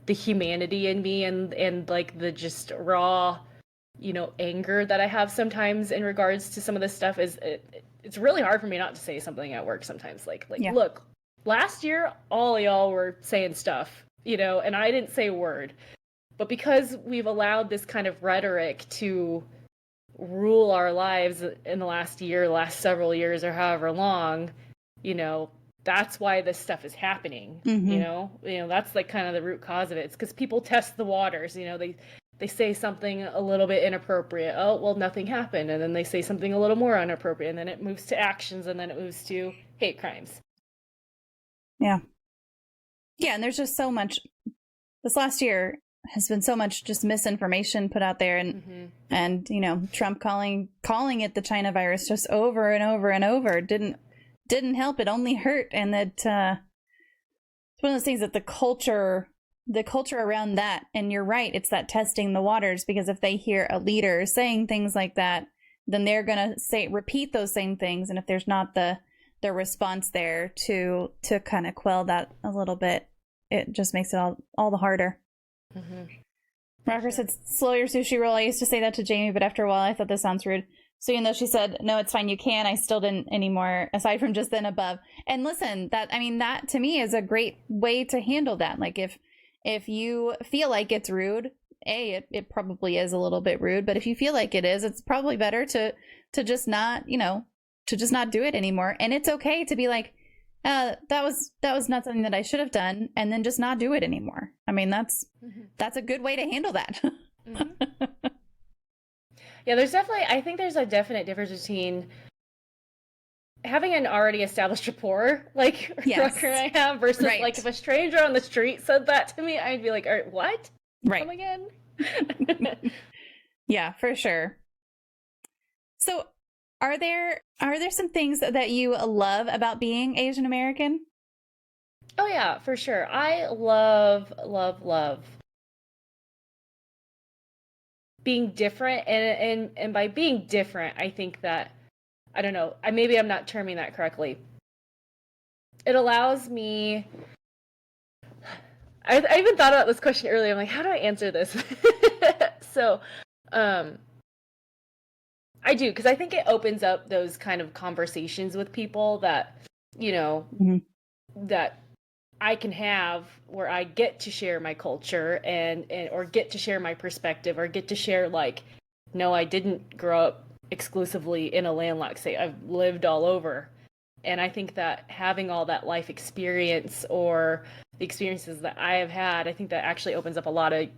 the humanity in me and like the just raw, anger that I have sometimes in regards to some of this stuff it's really hard for me not to say something at work sometimes. Like, look, last year, all y'all were saying stuff, and I didn't say a word. But because we've allowed this kind of rhetoric to rule our lives in the last several years, or however long, that's why this stuff is happening. That's like kind of the root cause of it. It's because people test the waters. They say something a little bit inappropriate. Oh, well, nothing happened. And then they say something a little more inappropriate. And then it moves to actions, and then it moves to hate crimes.
Yeah. Yeah, and there's just so much. This last year has been so much just misinformation put out there, and Trump calling it the China virus just over and over and over didn't help. It only hurt. And that it's one of those things that the culture around that, and you're right, it's that testing the waters, because if they hear a leader saying things like that, then they're gonna repeat those same things, and if there's not the response there to kind of quell that a little bit, it just makes it all the harder. Rocker said, slow your sushi roll. I used to say that to Jamie, but after a while I thought this sounds rude. So even though she said, no, it's fine, you can, I still didn't anymore, aside from just then above. And listen, that to me is a great way to handle that. Like if you feel like it's rude, it probably is a little bit rude, but if you feel like it is, it's probably better to just not, to just not do it anymore. And it's okay to be like, that was not something that I should have done, and then just not do it anymore. I mean, that's a good way to handle that.
Yeah, I think there's a definite difference between having an already established rapport, like Rucker and I have, versus like if a stranger on the street said that to me, I'd be like, all right, what?
Right.
Come again?
Yeah, for sure. So are there some things that you love about being Asian American?
Oh yeah, for sure. I love being different, and by being different, I think that, I don't know, maybe I'm not terming that correctly. It allows me, I even thought about this question earlier. I'm like, how do I answer this? So, I do, because I think it opens up those kind of conversations with people that, that I can have, where I get to share my culture and or get to share my perspective, or get to share like, no, I didn't grow up exclusively in a landlocked state. I've lived all over. And I think that having all that life experience, or the experiences that I have had, I think that actually opens up a lot of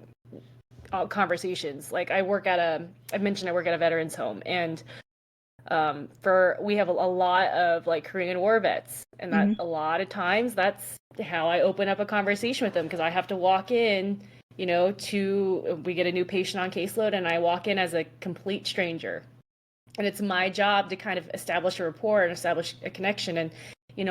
conversations. Like I mentioned I work at a veterans home, and we have a lot of like Korean War vets, and that a lot of times that's how I open up a conversation with them, because I have to walk in, we get a new patient on caseload, and I walk in as a complete stranger, and it's my job to kind of establish a rapport and establish a connection. And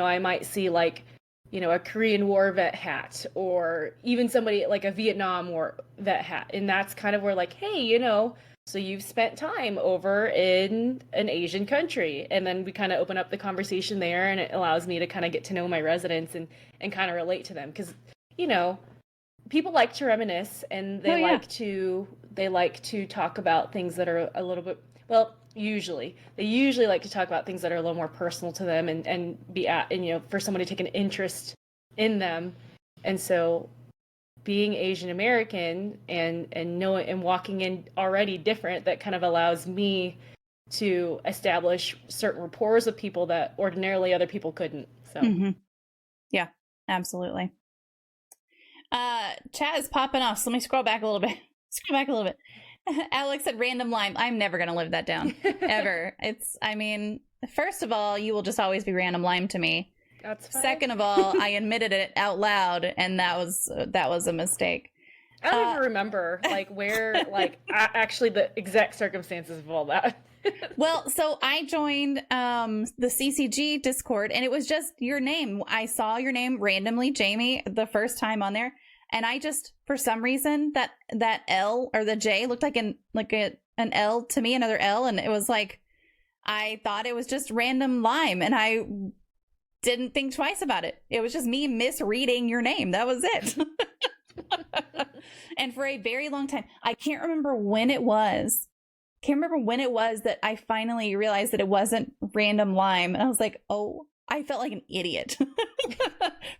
I might see like a Korean War vet hat, or even somebody like a Vietnam War vet hat. And that's kind of where like, hey, so you've spent time over in an Asian country. And then we kind of open up the conversation there, and it allows me to kind of get to know my residents and kind of relate to them. Because, people like to reminisce, and they like to talk about things that are a little bit, well, they usually like to talk about things that are a little more personal to them, and for someone to take an interest in them. And so being Asian American and knowing and walking in already different, that kind of allows me to establish certain rapport with people that ordinarily other people couldn't. So
yeah, absolutely. Chat is popping off, so let me scroll back a little bit. Alex said random lime. I'm never going to live that down ever. First of all, you will just always be random lime to me.
That's fine.
Second of all, I admitted it out loud, and that was a mistake.
I don't even remember actually the exact circumstances of all that.
Well, so I joined the CCG Discord, and it was just your name. I saw your name randomly, Jamie, the first time on there, and I just, for some reason, that L or the J looked like an L to me, another L, and it was like I thought it was just random lime, and I didn't think twice about it. It was just me misreading your name. That was it. And for a very long time, I can't remember when it was that I finally realized that it wasn't random lime. And I was like, oh, I felt like an idiot.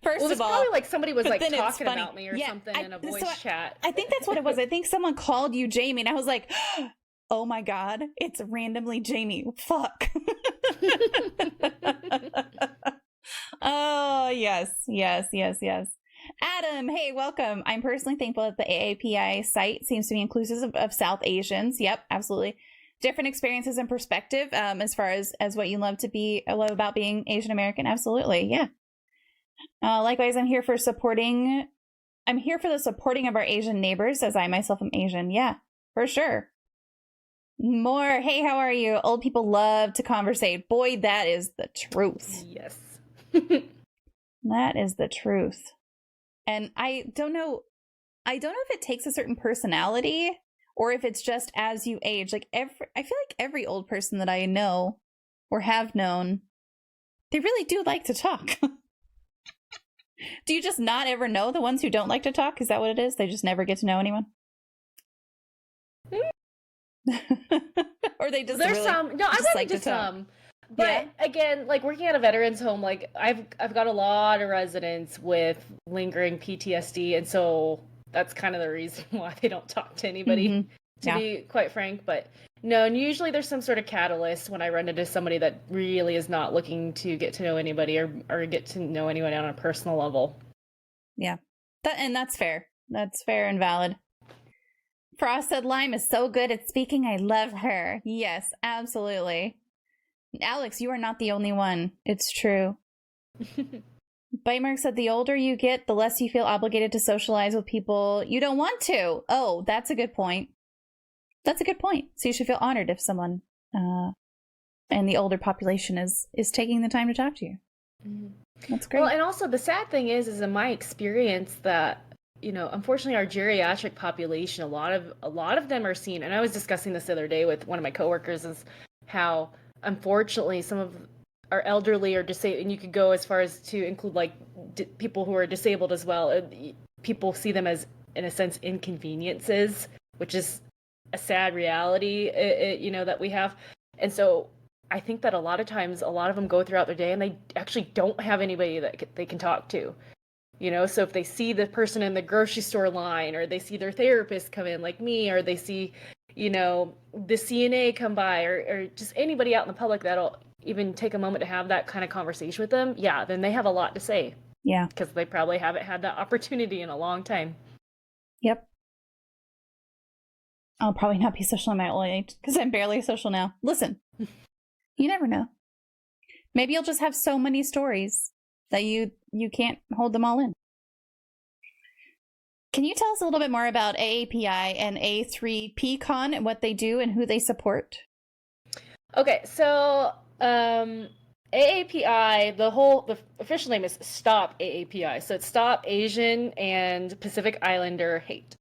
First of all,
probably like somebody was like talking about me or something in a voice chat.
I think that's what it was. I think someone called you Jamie, and I was like, oh my God, it's randomly Jamie. Fuck. Oh, yes. Adam, hey, welcome. I'm personally thankful that the AAPI site seems to be inclusive of South Asians. Yep, absolutely. Different experiences and perspective as far as what you love about being Asian American. Absolutely, yeah. Likewise, I'm here for the supporting of our Asian neighbors, as I myself am Asian. Yeah, for sure. More, hey, how are you? Old people love to conversate. Boy, that is the truth.
Yes.
That is the truth. And I don't know if it takes a certain personality or if it's just as you age. Like I feel like every old person that I know or have known, they really do like to talk. Do you just not ever know the ones who don't like to talk? Is that what it is? They just never get to know anyone? Or they just
there's
really
some. No, I've
like
to some. But again, like working at a veterans home, like I've got a lot of residents with lingering PTSD, and so that's kind of the reason why they don't talk to anybody, to be quite frank. But no, and usually there's some sort of catalyst when I run into somebody that really is not looking to get to know anybody or get to know anyone on a personal level. Yeah, that's fair. That's fair and valid. Frost said Lime is so good at speaking. I love her. Yes, absolutely. Alex, you are not the only one. It's true. Bitemark said the older you get, the less you feel obligated to socialize with people you don't want to. Oh, that's a good point. So you should feel honored if someone and the older population is taking the time to talk to you. Mm-hmm. That's great. Well, and also the sad thing is in my experience that, unfortunately our geriatric population, a lot of them are seen, and I was discussing this the other day with one of my coworkers, is how unfortunately some of our elderly or disabled, and you could go as far as to include like people who are disabled as well. People see them as, in a sense, inconveniences, which is a sad reality, that we have. And so I think that a lot of times, a lot of them go throughout their day and they actually don't have anybody that they can talk to. So if they see the person in the grocery store line, or they see their therapist come in like me, or they see the CNA come by, or just anybody out in the public that'll even take a moment to have that kind of conversation with them, then they have a lot to say. Yeah. Because they probably haven't had that opportunity in a long time. Yep. I'll probably not be social in my old age, because I'm barely social now. Listen, you never know. Maybe you'll just have so many stories that you can't hold them all in. Can you tell us a little bit more about AAPI and A3PCon and what they do and who they support? Okay, so AAPI, the official name is Stop AAPI. So it's Stop Asian and Pacific Islander Hate.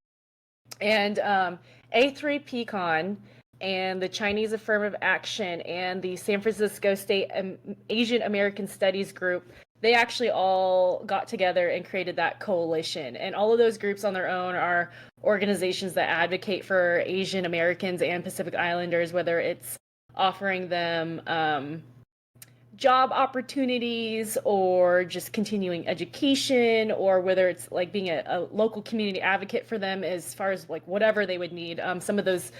And A3PCon and the Chinese Affirmative Action and the San Francisco State Asian American Studies group, they actually all got together and created that coalition. And all of those groups on their own are organizations that advocate for Asian Americans and Pacific Islanders, whether it's offering them job opportunities or just continuing education, or whether it's like being a local community advocate for them as far as like whatever they would need. Some of those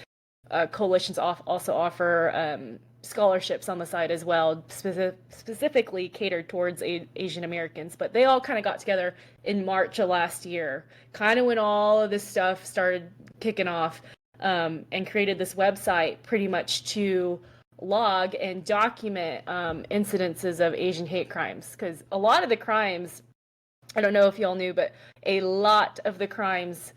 coalitions also offer scholarships on the side as well, specifically catered towards Asian Americans. But they all kind of got together in March of last year, kind of when all of this stuff started kicking off, and created this website pretty much to log and document incidences of Asian hate crimes. Because a lot of the crimes, I don't know if y'all knew, but a lot of the crimes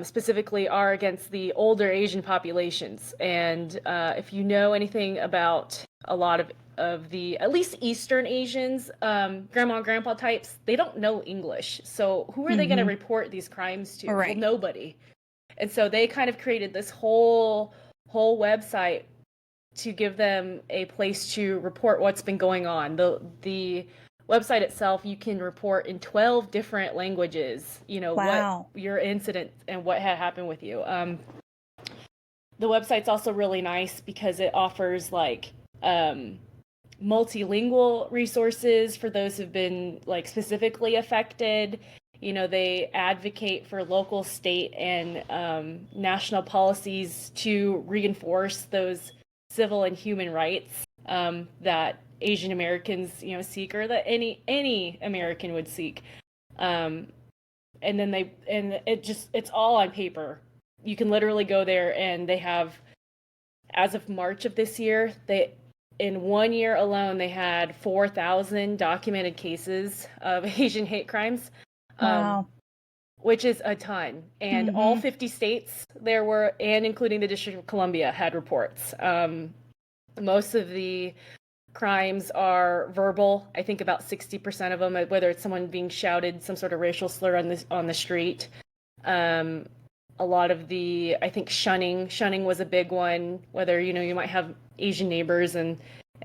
specifically are against the older Asian populations. And if you know anything about a lot of the, at least Eastern Asians, grandma and grandpa types, they don't know English. So who are they going to report these crimes to?
Right.
Well, nobody. And so they kind of created this whole website to give them a place to report what's been going on. The website itself, you can report in 12 different languages,
Wow.
what your incident and what had happened with you. The website's also really nice because it offers like multilingual resources for those who've been like specifically affected. They advocate for local, state, and national policies to reinforce those civil and human rights that Asian Americans, seek, or that any American would seek. And then it's all on paper. You can literally go there, and they have, as of March of this year, in 1 year alone, they had 4,000 documented cases of Asian hate crimes.
Wow.
Which is a ton. And all 50 states there were, and including the District of Columbia, had reports. Most of the crimes are verbal. I think about 60% of them, whether it's someone being shouted some sort of racial slur on the street. A lot of the, I think shunning was a big one, whether, you might have Asian neighbors and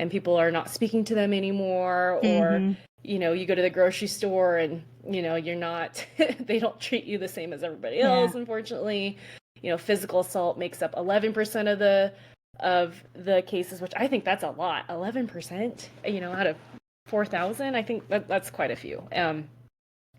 people are not speaking to them anymore, or you go to the grocery store and you're not they don't treat you the same as everybody else. Unfortunately, physical assault makes up 11% of the cases, which I think that's a lot. 11%, out of 4,000, I think that's quite a few. And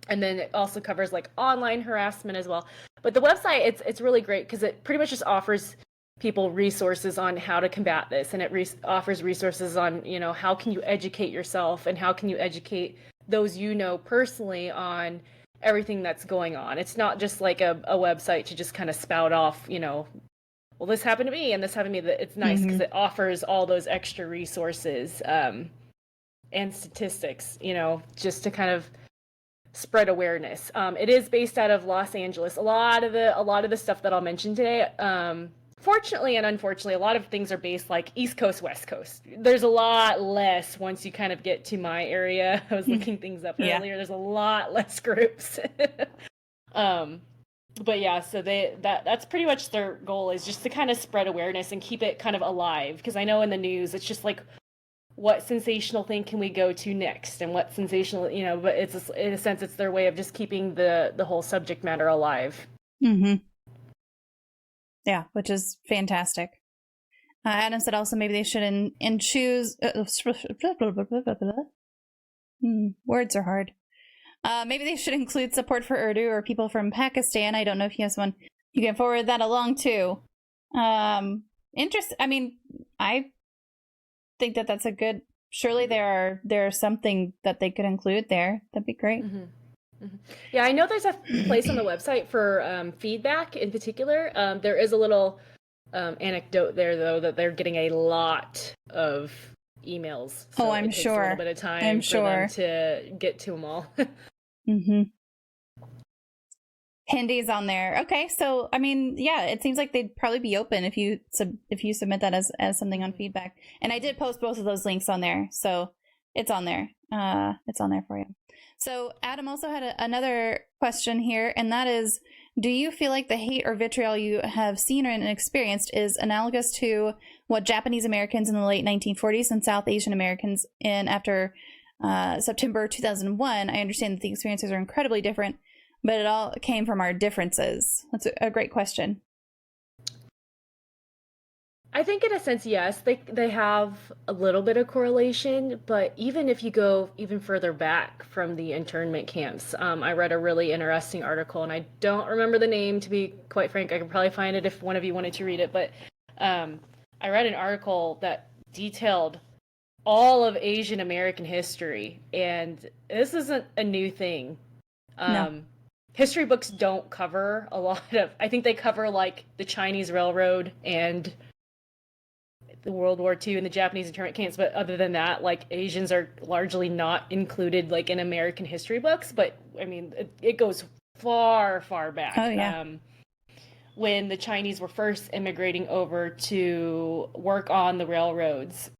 then it also covers like online harassment as well. But the website, it's really great because it pretty much just offers people resources on how to combat this, and it offers resources on how can you educate yourself, and how can you educate those personally on everything that's going on. It's not just like a website to just kind of spout off, well, this happened to me and this happened to me. It's nice because it offers all those extra resources and statistics, just to kind of spread awareness. It is based out of Los Angeles. A lot of the stuff that I'll mention today, fortunately and unfortunately, a lot of things are based like East Coast, West Coast. There's a lot less once you kind of get to my area. I was looking things up earlier. There's a lot less groups. But yeah, so that's pretty much their goal, is just to kind of spread awareness and keep it kind of alive. Because I know in the news, it's just like, what sensational thing can we go to next, and what sensational, but it's in a sense, it's their way of just keeping the whole subject matter alive.
Yeah, which is fantastic. Adam said also maybe they should choose. Words are hard. Maybe they should include support for Urdu or people from Pakistan. I don't know if he has one. You can forward that along too. I mean, I think that's a good. Surely there's something that they could include there. That'd be great.
Yeah, I know there's a place on the website for feedback in particular. There is a little anecdote there, though, that they're getting a lot of emails. So
I'm sure.
A little bit of time for them to get to them all.
Hindi's on there. Okay, so I mean, yeah, it seems like they'd probably be open if you submit that as something on feedback. And I did post both of those links on there, so it's on there. It's on there for you. So Adam also had another question here, and that is, do you feel like the hate or vitriol you have seen and experienced is analogous to what Japanese Americans in the late 1940s and South Asian Americans in after September 2001? I understand that the experiences are incredibly different, but it all came from our differences. That's a great question.
I think in a sense, yes, they have a little bit of correlation, but even if you go even further back from the internment camps, I read a really interesting article, and I don't remember the name, to be quite frank. I could probably find it if one of you wanted to read it, but I read an article that detailed all of Asian American history, and this isn't a new thing.
No.
History books don't cover a lot of, I think they cover like the Chinese Railroad and the World War II and the Japanese internment camps, but other than that, like Asians are largely not included like in American history books. But I mean, it goes far, far back.
Oh yeah.
When the Chinese were first immigrating over to work on the railroads,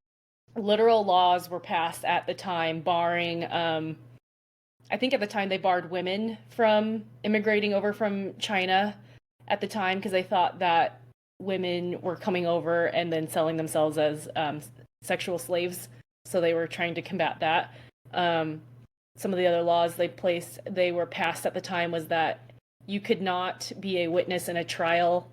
literal laws were passed at the time barring, I think at the time they barred women from immigrating over from China at the time because they thought that women were coming over and then selling themselves as sexual slaves. So they were trying to combat that. Some of the other laws they were passed at the time was that you could not be a witness in a trial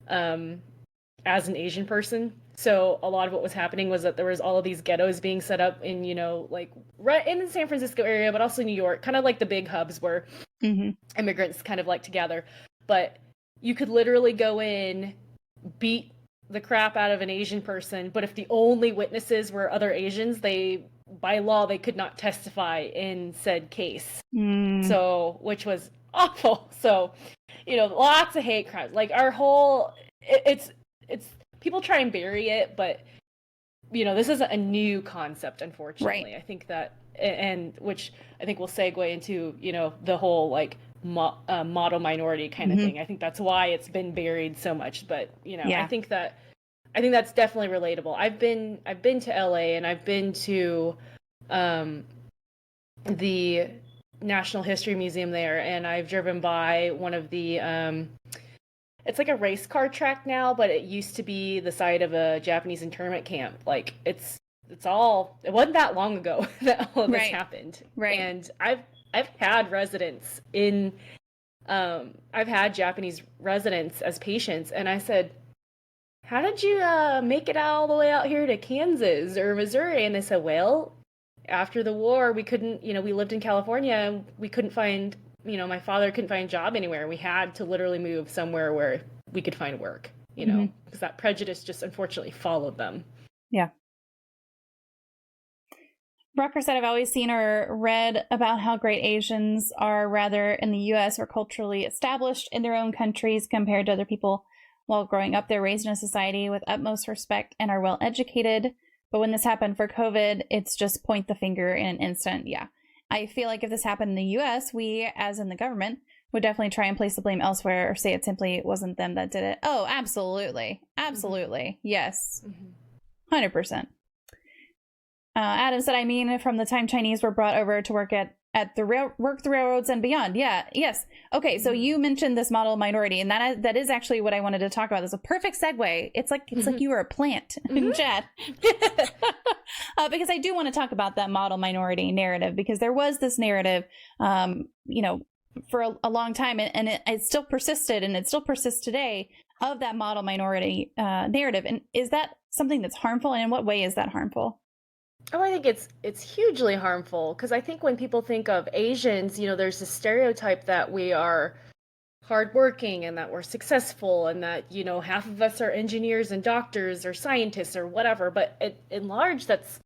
as an Asian person. So a lot of what was happening was that there was all of these ghettos being set up in, like right in the San Francisco area, but also New York, kind of like the big hubs where immigrants kind of like to gather. But you could literally go in, beat the crap out of an Asian person, but if the only witnesses were other Asians, by law they could not testify in said case. So, which was awful. So, lots of hate crimes. Like our whole, it's people try and bury it, but this isn't a new concept, unfortunately.
Right.
I think that, and which I think will segue into the whole like model minority kind of thing. I think that's why it's been buried so much. But I think that's definitely relatable. I've been to LA, and I've been to the National History Museum there, and I've driven by one of the it's like a race car track now, but it used to be the site of a Japanese internment camp. Like it wasn't that long ago that all of this happened.
Right.
And I've had residents in, I've had Japanese residents as patients, and I said, how did you make it all the way out here to Kansas or Missouri? And they said, well, after the war, we couldn't, we lived in California, and we couldn't find, my father couldn't find a job anywhere. We had to literally move somewhere where we could find work, because that prejudice just unfortunately followed them.
Yeah. Rucker said, I've always seen or read about how great Asians are, rather in the U.S. or culturally established in their own countries compared to other people. While growing up, they're raised in a society with utmost respect and are well educated. But when this happened for COVID, it's just point the finger in an instant. Yeah. I feel like if this happened in the U.S., we, as in the government, would definitely try and place the blame elsewhere or say it simply wasn't them that did it. Oh, absolutely. Absolutely. Yes. 100%. Adam said, I mean, from the time Chinese were brought over to work at the railroads and beyond. Yeah. Yes. Okay. So you mentioned this model minority, and that is actually what I wanted to talk about. It's a perfect segue. It's like you were a plant in chat. Because I do want to talk about that model minority narrative, because there was this narrative, for a long time, and it still persisted, and it still persists today, of that model minority narrative. And is that something that's harmful? And in what way is that harmful?
Oh, I think it's hugely harmful, because I think when people think of Asians, there's this stereotype that we are hardworking and that we're successful and that, half of us are engineers and doctors or scientists or whatever. But in large, that's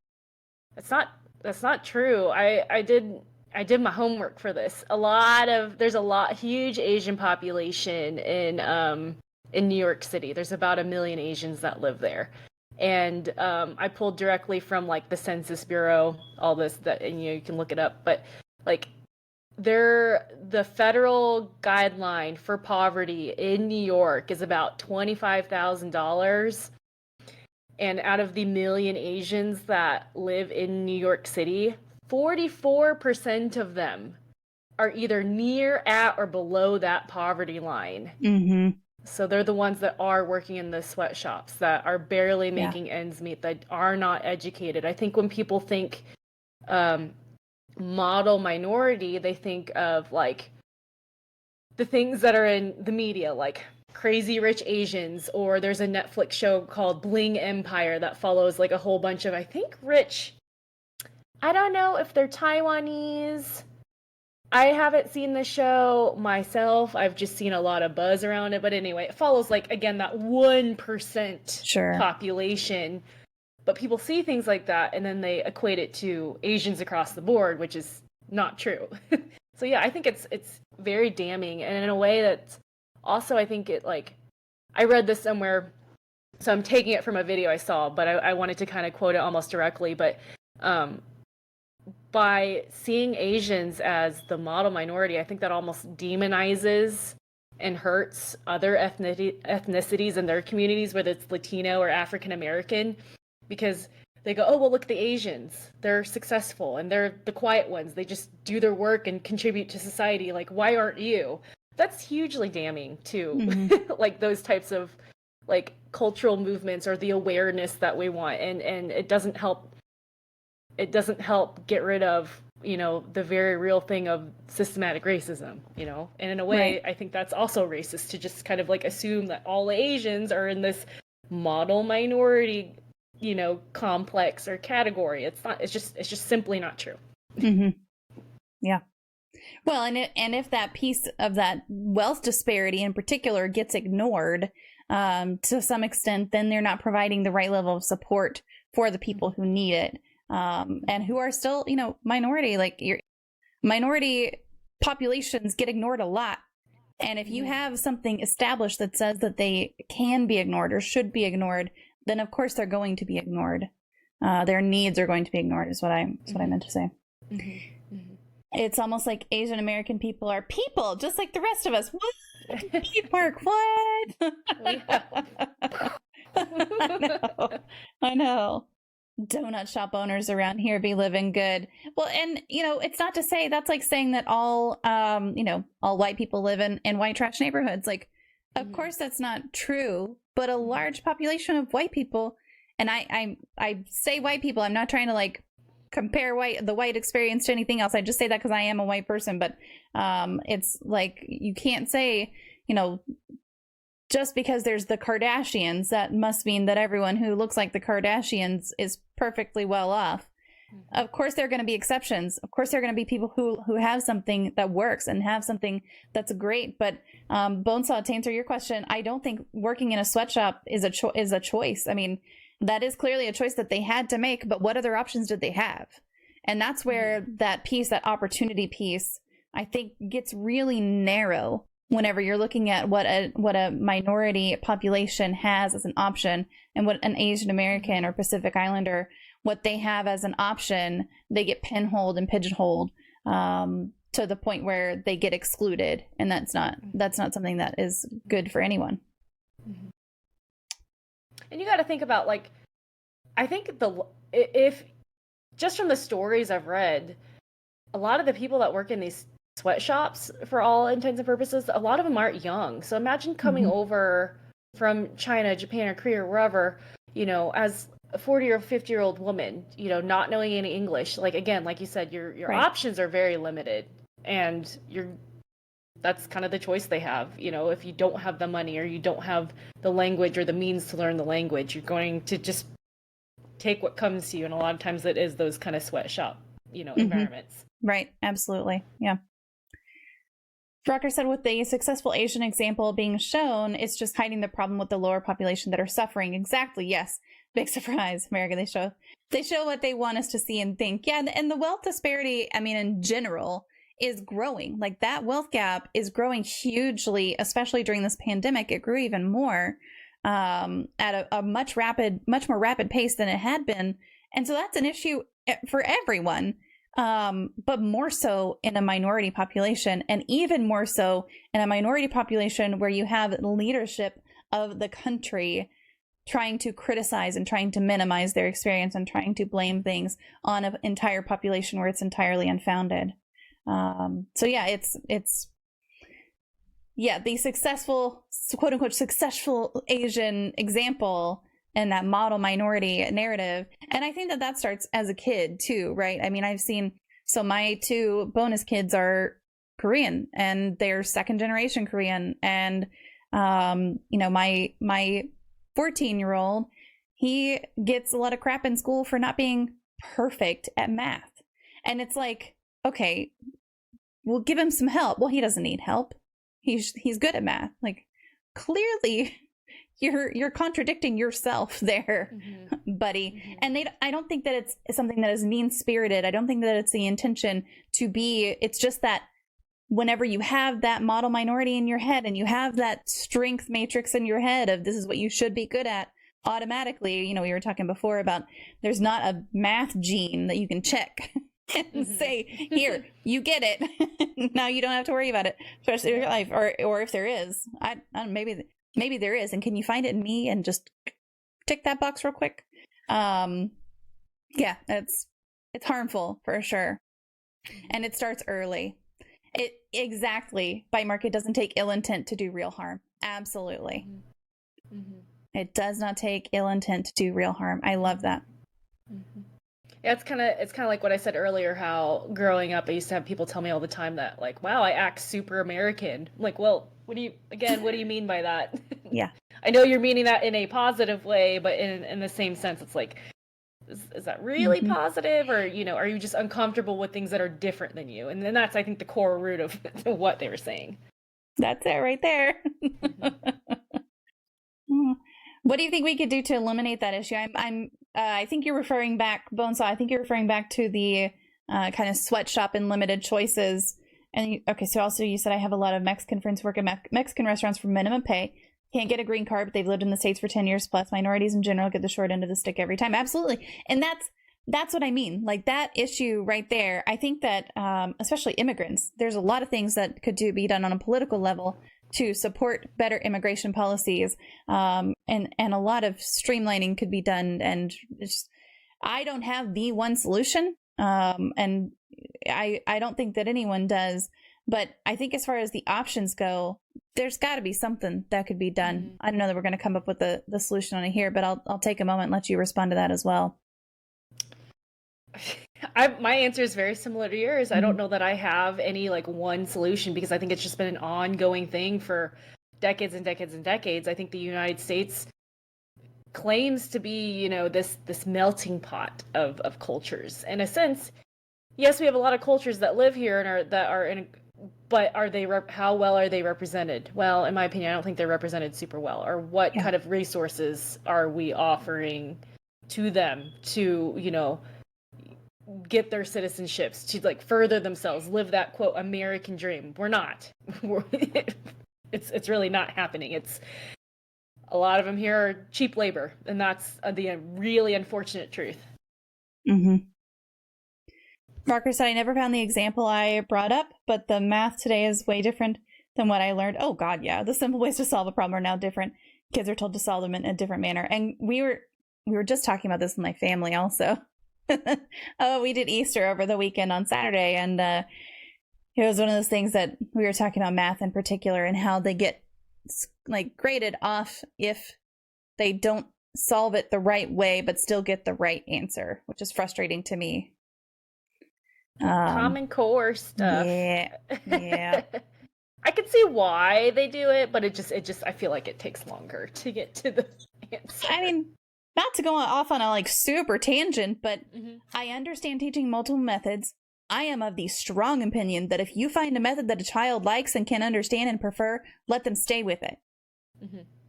not true. I did my homework for this. There's a huge Asian population in New York City. There's about 1 million Asians that live there. And I pulled directly from like the Census Bureau, all this, that, and you can look it up. But like the federal guideline for poverty in New York is about $25,000. And out of the million Asians that live in New York City, 44% of them are either near, at, or below that poverty line.
Mm-hmm.
So they're the ones that are working in the sweatshops, that are barely making ends meet, that are not educated. I think when people think model minority, they think of like the things that are in the media, like Crazy Rich Asians, or there's a Netflix show called Bling Empire that follows like a whole bunch of, I think, I don't know if they're Taiwanese. I haven't seen the show myself. I've just seen a lot of buzz around it. But anyway, it follows, like, again, that 1% population. But people see things like that, and then they equate it to Asians across the board, which is not true. So, yeah, I think it's very damning. And in a way that's also, I think it, like, I read this somewhere, so I'm taking it from a video I saw, but I wanted to kind of quote it almost directly. But by seeing Asians as the model minority, I think that almost demonizes and hurts other ethnicities in their communities, whether it's Latino or African American, because they go, oh, well, look, the Asians, they're successful and they're the quiet ones. They just do their work and contribute to society. Like, why aren't you? That's hugely damning to like those types of like cultural movements or the awareness that we want. And it doesn't help get rid of, you know, the very real thing of systematic racism, you know? And in a way, I think that's also racist to just kind of like assume that all Asians are in this model minority, you know, complex or category. It's not, it's just simply not true.
Mm-hmm. Yeah. Well, and if that piece of that wealth disparity in particular gets ignored to some extent, then they're not providing the right level of support for the people who need it. And who are still, you know, minority, like your minority populations get ignored a lot. And if you have something established that says that they can be ignored or should be ignored, then of course they're going to be ignored. Their needs are going to be ignored is what I meant to say. Mm-hmm. Mm-hmm. It's almost like Asian American people are people, just like the rest of us. What? Mark, what? I know. Donut shop owners around here be living good. Well, and you know, it's not to say that's like saying that all all white people live in white trash neighborhoods. Like, of course that's not true, but a large population of white people, and I say white people, I'm not trying to like compare the white experience to anything else. I just say that because I am a white person, but it's like you can't say, you know, just because there's the Kardashians, that must mean that everyone who looks like the Kardashians is perfectly well off. Mm-hmm. Of course, there are going to be exceptions. Of course, there are going to be people who have something that works and have something that's great. But Bonesaw, to answer your question, I don't think working in a sweatshop is a choice. I mean, that is clearly a choice that they had to make. But what other options did they have? And that's where that opportunity piece, I think, gets really narrow. Whenever you're looking at what a minority population has as an option, and what an Asian American or Pacific Islander, what they have as an option, they get pinholed and pigeonholed to the point where they get excluded, and that's not something that is good for anyone.
And you got to think about, like, I think if just from the stories I've read, a lot of the people that work in these sweatshops, for all intents and purposes, a lot of them aren't young. So imagine coming over from China, Japan, or Korea, or wherever, you know, as a 40 or 50-year-old woman, you know, not knowing any English. Like, again, like you said, your options are very limited, and that's kind of the choice they have. You know, if you don't have the money or you don't have the language or the means to learn the language, you're going to just take what comes to you. And a lot of times it is those kind of sweatshop, you know, environments.
Right. Absolutely. Yeah. Rocker said, with the successful Asian example being shown, it's just hiding the problem with the lower population that are suffering. Exactly. Yes. Big surprise, America. They show what they want us to see and think. Yeah. And the wealth disparity, I mean, in general, is growing. Like, that wealth gap is growing hugely, especially during this pandemic. It grew even more at a much more rapid pace than it had been. And so that's an issue for everyone. but more so in a minority population, and even more so in a minority population where you have leadership of the country trying to criticize and trying to minimize their experience and trying to blame things on an entire population where it's entirely unfounded. So yeah, it's the successful, quote unquote, successful Asian example and that model minority narrative. And I think that starts as a kid too, right? I mean, so my 2 bonus kids are Korean and they're second generation Korean. And, my 14-year-old, he gets a lot of crap in school for not being perfect at math. And it's like, okay, we'll give him some help. Well, he doesn't need help. He's good at math. Like, clearly you're contradicting yourself there, buddy. And I don't think that it's something that is mean-spirited. I don't think that it's the intention to be. It's just that whenever you have that model minority in your head and you have that strength matrix in your head of this is what you should be good at, automatically, we were talking before about there's not a math gene that you can check and say, here, you get it. Now you don't have to worry about it for the rest of your life. Or if there is, I don't know, maybe there is. And can you find it in me and just tick that box real quick? Yeah, it's harmful for sure. And it starts early. Exactly. By Mark, it doesn't take ill intent to do real harm. Absolutely. It does not take ill intent to do real harm. I love that.
Yeah, it's kind of like what I said earlier, how growing up I used to have people tell me all the time that, like, wow, I act super American. I'm like, well, what do you mean by that?
Yeah.
I know you're meaning that in a positive way, but in the same sense, it's like, is that really positive? Or, are you just uncomfortable with things that are different than you? And then that's, I think, the core root of what they were saying.
That's it right there. What do you think we could do to eliminate that issue? I think you're referring back, Bonesaw, I think you're referring back to the kind of sweatshop and limited choices. And so also you said I have a lot of Mexican friends work at Mexican restaurants for minimum pay. Can't get a green card, but they've lived in the States for 10 years plus. Minorities in general get the short end of the stick every time. Absolutely. And that's what I mean. Like, that issue right there. I think that especially immigrants, there's a lot of things that could be done on a political level to support better immigration policies. And a lot of streamlining could be done. And I don't have the one solution. And I don't think that anyone does. But I think as far as the options go, there's got to be something that could be done. I don't know that we're going to come up with the solution on it here, but I'll take a moment and let you respond to that as well.
My answer is very similar to yours. I don't know that I have any one solution, because I think it's just been an ongoing thing for decades and decades and decades. I think the United States claims to be, this melting pot of cultures. In a sense, yes, we have a lot of cultures that live here and but how well are they represented? Well, in my opinion, I don't think they're represented super well. Or what kind of resources are we offering to them to, get their citizenships, to further themselves, live that quote American dream? We're not. It's really not happening. It's a lot of them here are cheap labor, and that's the really unfortunate truth.
Marker said, I never found the example I brought up, but the math today is way different than what I learned. Oh God, yeah. The simple ways to solve a problem are now different. Kids are told to solve them in a different manner. And we were just talking about this with my family also. We did Easter over the weekend on Saturday, and it was one of those things that we were talking about math in particular and how they get graded off if they don't solve it the right way but still get the right answer, which is frustrating to me.
Common Core stuff.
Yeah.
I can see why they do it, but it just I feel like it takes longer to get to the answer.
I mean, not to go off on a super tangent, but I understand teaching multiple methods. I am of the strong opinion that if you find a method that a child likes and can understand and prefer, let them stay with it.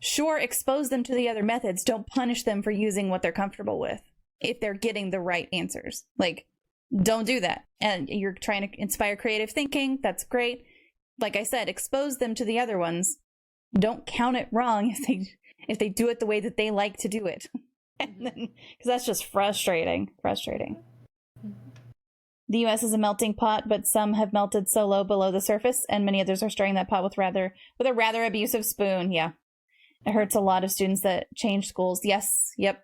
Sure, expose them to the other methods. Don't punish them for using what they're comfortable with if they're getting the right answers. Don't do that. And you're trying to inspire creative thinking. That's great. Like I said, expose them to the other ones. Don't count it wrong if they do it the way that they like to do it. And then, because that's just frustrating. Do the U.S. is a melting pot, but some have melted so low below the surface, and many others are stirring that pot with a rather abusive spoon. Yeah. It hurts a lot of students that change schools. Yes. Yep.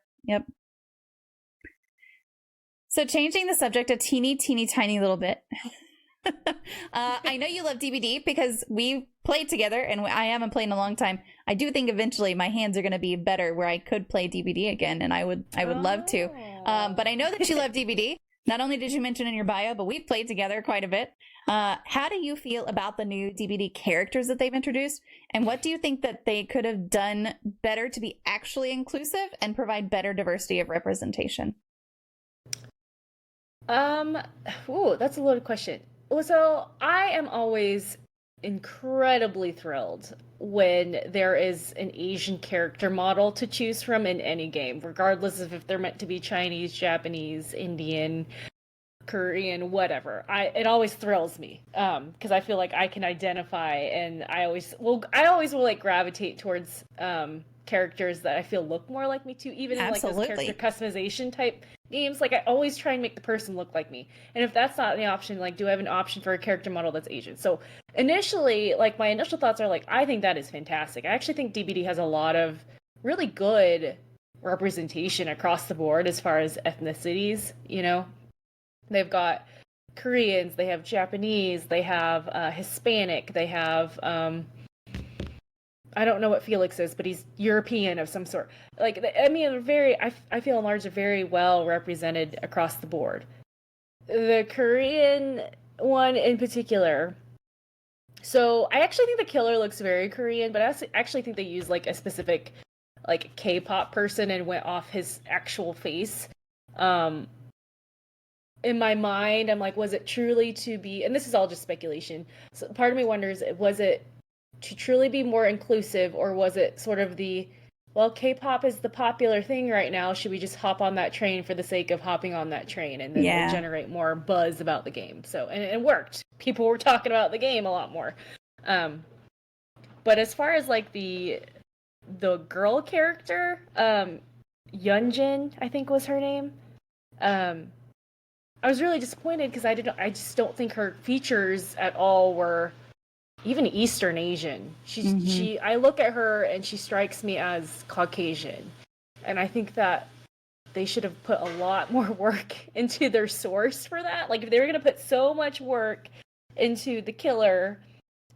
So changing the subject a teeny tiny little bit. I know you love DBD because we played together, and I haven't played in a long time. I do think eventually my hands are going to be better where I could play DBD again, and I would love to. But I know that you love DBD. Not only did you mention in your bio, but we've played together quite a bit. How do you feel about the new DBD characters that they've introduced? And what do you think that they could have done better to be actually inclusive and provide better diversity of representation?
That's a loaded question. So I am always incredibly thrilled when there is an Asian character model to choose from in any game, regardless of if they're meant to be Chinese, Japanese, Indian, Korean, whatever. It always thrills me because I feel like I can identify, and I always will like gravitate towards characters that I feel look more like me too, even in like those character customization type games. Like I always try and make the person look like me, and if that's not the option, like do I have an option for a character model that's Asian? So initially, like my initial thoughts are like, I think that is fantastic. I actually think DBD has a lot of really good representation across the board as far as ethnicities. You know, they've got Koreans, they have Japanese, they have Hispanic, they have I don't know what Felix is, but he's European of some sort. Like, I mean, I feel in large are very well represented across the board. The Korean one in particular. So I actually think the killer looks very Korean, but I actually think they used like a specific like K-pop person and went off his actual face. In my mind, I'm like, was it truly to be, and this is all just speculation. So part of me wonders, was it to truly be more inclusive, or was it sort of well, K-pop is the popular thing right now, should we just hop on that train for the sake of hopping on that train, and then we'll generate more buzz about the game? So, and it worked. People were talking about the game a lot more. But as far as like the girl character, Yunjin, I think was her name. I was really disappointed because I just don't think her features at all were even Eastern Asian. I look at her and she strikes me as Caucasian. And I think that they should have put a lot more work into their source for that. Like if they were going to put so much work into the killer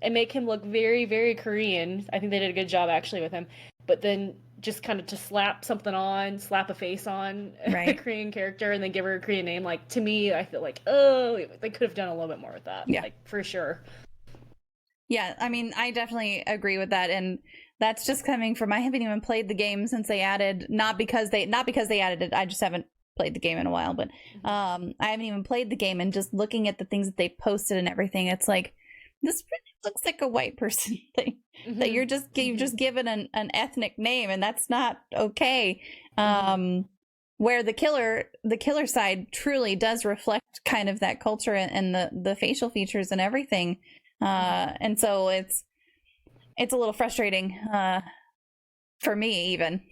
and make him look very, very Korean, I think they did a good job actually with him. But then just kind of to slap a face on a Korean character and then give her a Korean name. Like to me, I feel like, oh, they could have done a little bit more with that. Yeah. Like for sure.
Yeah, I mean, I definitely agree with that, and that's just coming from, I haven't even played the game since they added, not because they added it, I just haven't played the game in a while, but I haven't even played the game, and just looking at the things that they posted and everything, it's like, this really looks like a white person thing, that you've just given an ethnic name, and that's not okay. Where the killer side truly does reflect kind of that culture and the facial features and everything. And so it's a little frustrating for me even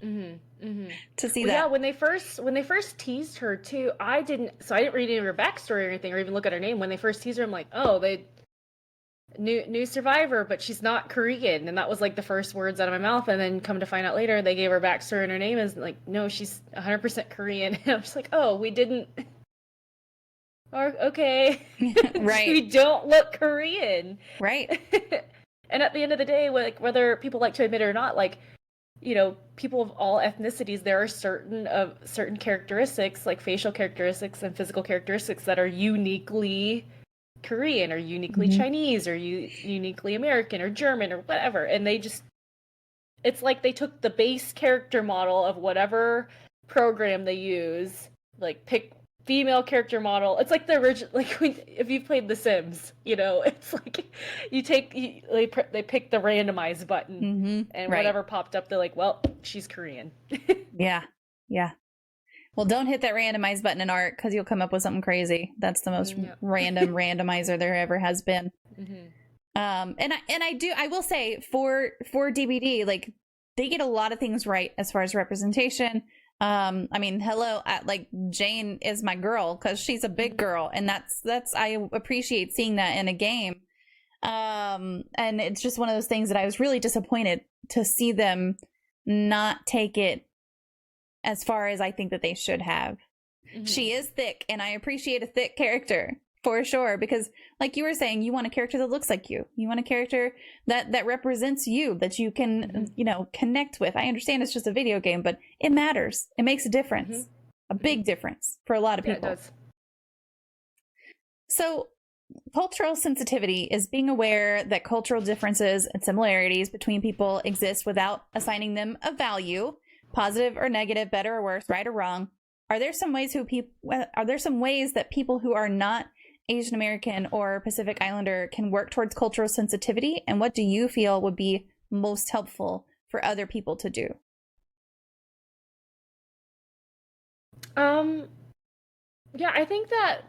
to see that.
Yeah, when they first teased her too, I didn't read any of her backstory or anything, or even look at her name. When they first teased her, I'm like, oh, they new survivor, but she's not Korean, and that was like the first words out of my mouth. And then come to find out later, they gave her backstory, and her name is like, no, she's 100% Korean. And I'm just like, oh, we didn't. Or okay,
right?
We don't look Korean,
right?
And at the end of the day, like whether people like to admit it or not, like, you know, people of all ethnicities, there are certain characteristics, like facial characteristics and physical characteristics, that are uniquely Korean or uniquely Chinese or uniquely American or German or whatever, and it's like they took the base character model of whatever program they use, like pick female character model. It's like the original, like if you've played The Sims, you know, it's like they pick the randomize button, and whatever popped up, they're like, well, she's Korean.
Yeah. Well, don't hit that randomize button in art, because you'll come up with something crazy. That's the most random randomizer there ever has been. And I will say for DBD, like they get a lot of things right as far as representation. I mean, hello, like Jane is my girl because she's a big girl, and that's I appreciate seeing that in a game. And it's just one of those things that I was really disappointed to see them not take it as far as I think that they should have. She is thick, and I appreciate a thick character for sure, because like you were saying, you want a character that looks like you. You want a character that represents you, that you can, you know, connect with. I understand it's just a video game, but it matters. It makes a difference, a big difference for a lot of people.
It does.
So cultural sensitivity is being aware that cultural differences and similarities between people exist without assigning them a value, positive or negative, better or worse, right or wrong. Are there some ways that people who are not Asian American or Pacific Islander can work towards cultural sensitivity? And what do you feel would be most helpful for other people to do?
Yeah, I think that